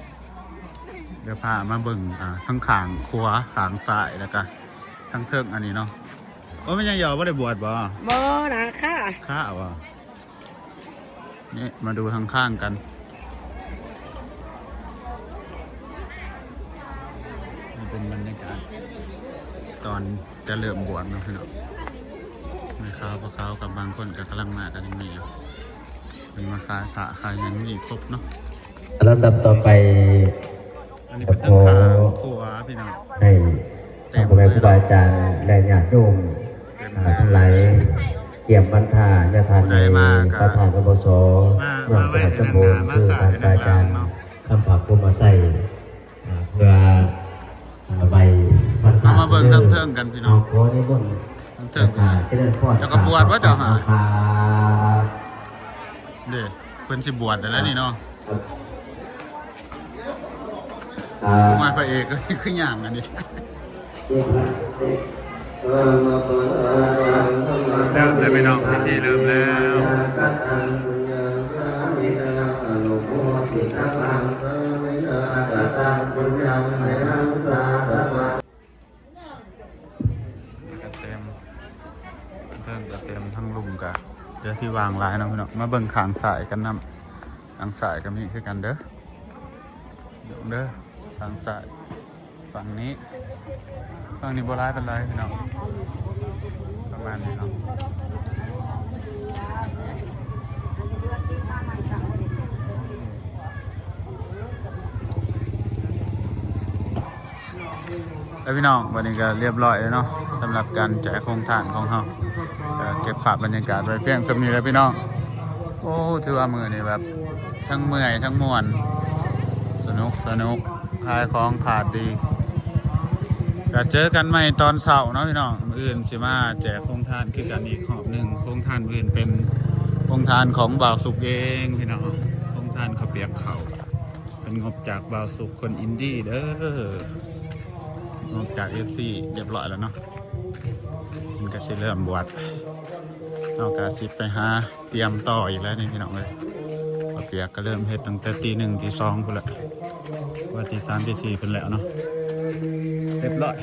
เดี๋ยวพามาเบิ่งทั้งข้างขวาข้างซ้ายแล้วก็ทั้งเทิงอันนี้เนาะโอ้ไม่ยังยอบ่ได้บวชบ่ บ่นะค่ะ ข้าว่ะนี่มาดูทางข้างกันนี่เป็นบรรยากาศตอนจะเริ่มบวชนะพี่น้องไม่ข้าวพอข้าวกับบางคนก็กำลังมากันยังมีอยู่เป็นมาคายพระคายยังมีครบเนาะ ลำดับต่อไป อันนี้เป็นตั้งขาครัวพี่น้อง ให้ทางครูบาอาจารย์และญาติโยมทั้งหลายเกี่ยมบรรทาญาทานในประธานอบสเมืองสมุทรสาครคือทางอาจารย์คำผักกุมาใส่เพื่อใบบรรทา มาเบิ่งทั้งเทิงกันพี่น้อง ขอได้บน ทั้งเทิงแล้วก็บวชว่าเจ้าหาเด้เพิ่นสิบวชแล้วนี่เนาะมาพระเอกก็คืออย่างอันนี้เริ่มเลยพี่น้องพิธีเริ่มแล้วเต็มเพิ่งจะเต็มทั้งลุมกะเดี๋ยวที่วางลายนะพี่น้องมาเบิ่งขางสายกันนำขางสายก็มีคือกันเด้อเด้อทางซ้ายฝั่งนี้โบราณเป็นไรพี่น้องประมาณนี้เนาะแล้วพี่น้องวันนี้ก็เรียบร้อยแล้วเนาะสำหรับการแจกโครงทานของเราเก็บภาพบรรยากาศไว้เพียงสำนี้แล้วพี่น้องโอ้ถือว่ามือนี่แบบทั้งเมื่อยทั้งม่วนสนุกขายของขาดดีก็เจอกันใหม่ตอนเสาร์เนาะพี่น้องมื้ออื่นสิมาแจกโครงทานคือกันอีกรอบหนึ่งโครงทานมื้ออื่นเป็นโครงทานของบ่าวสุกเองพี่น้องโครงทานข้าวเปียกเขาเป็นงบจากบ่าวสุกคนอินดี้เด้องบจาก FC เรียบร้อยแล้วเนาะมันก็สิเริ่มบวชนอกจากสิไปหาเตรียมต่ออีกแล้วนี่พี่น้องเลยข้าวเปียกก็เริ่มเฮ็ดตั้งแต่ตี 1 ตี 2พุ่นแหละว่าตี 3 ตี 4เพิ่นแล้วเนาะเรียบร้อย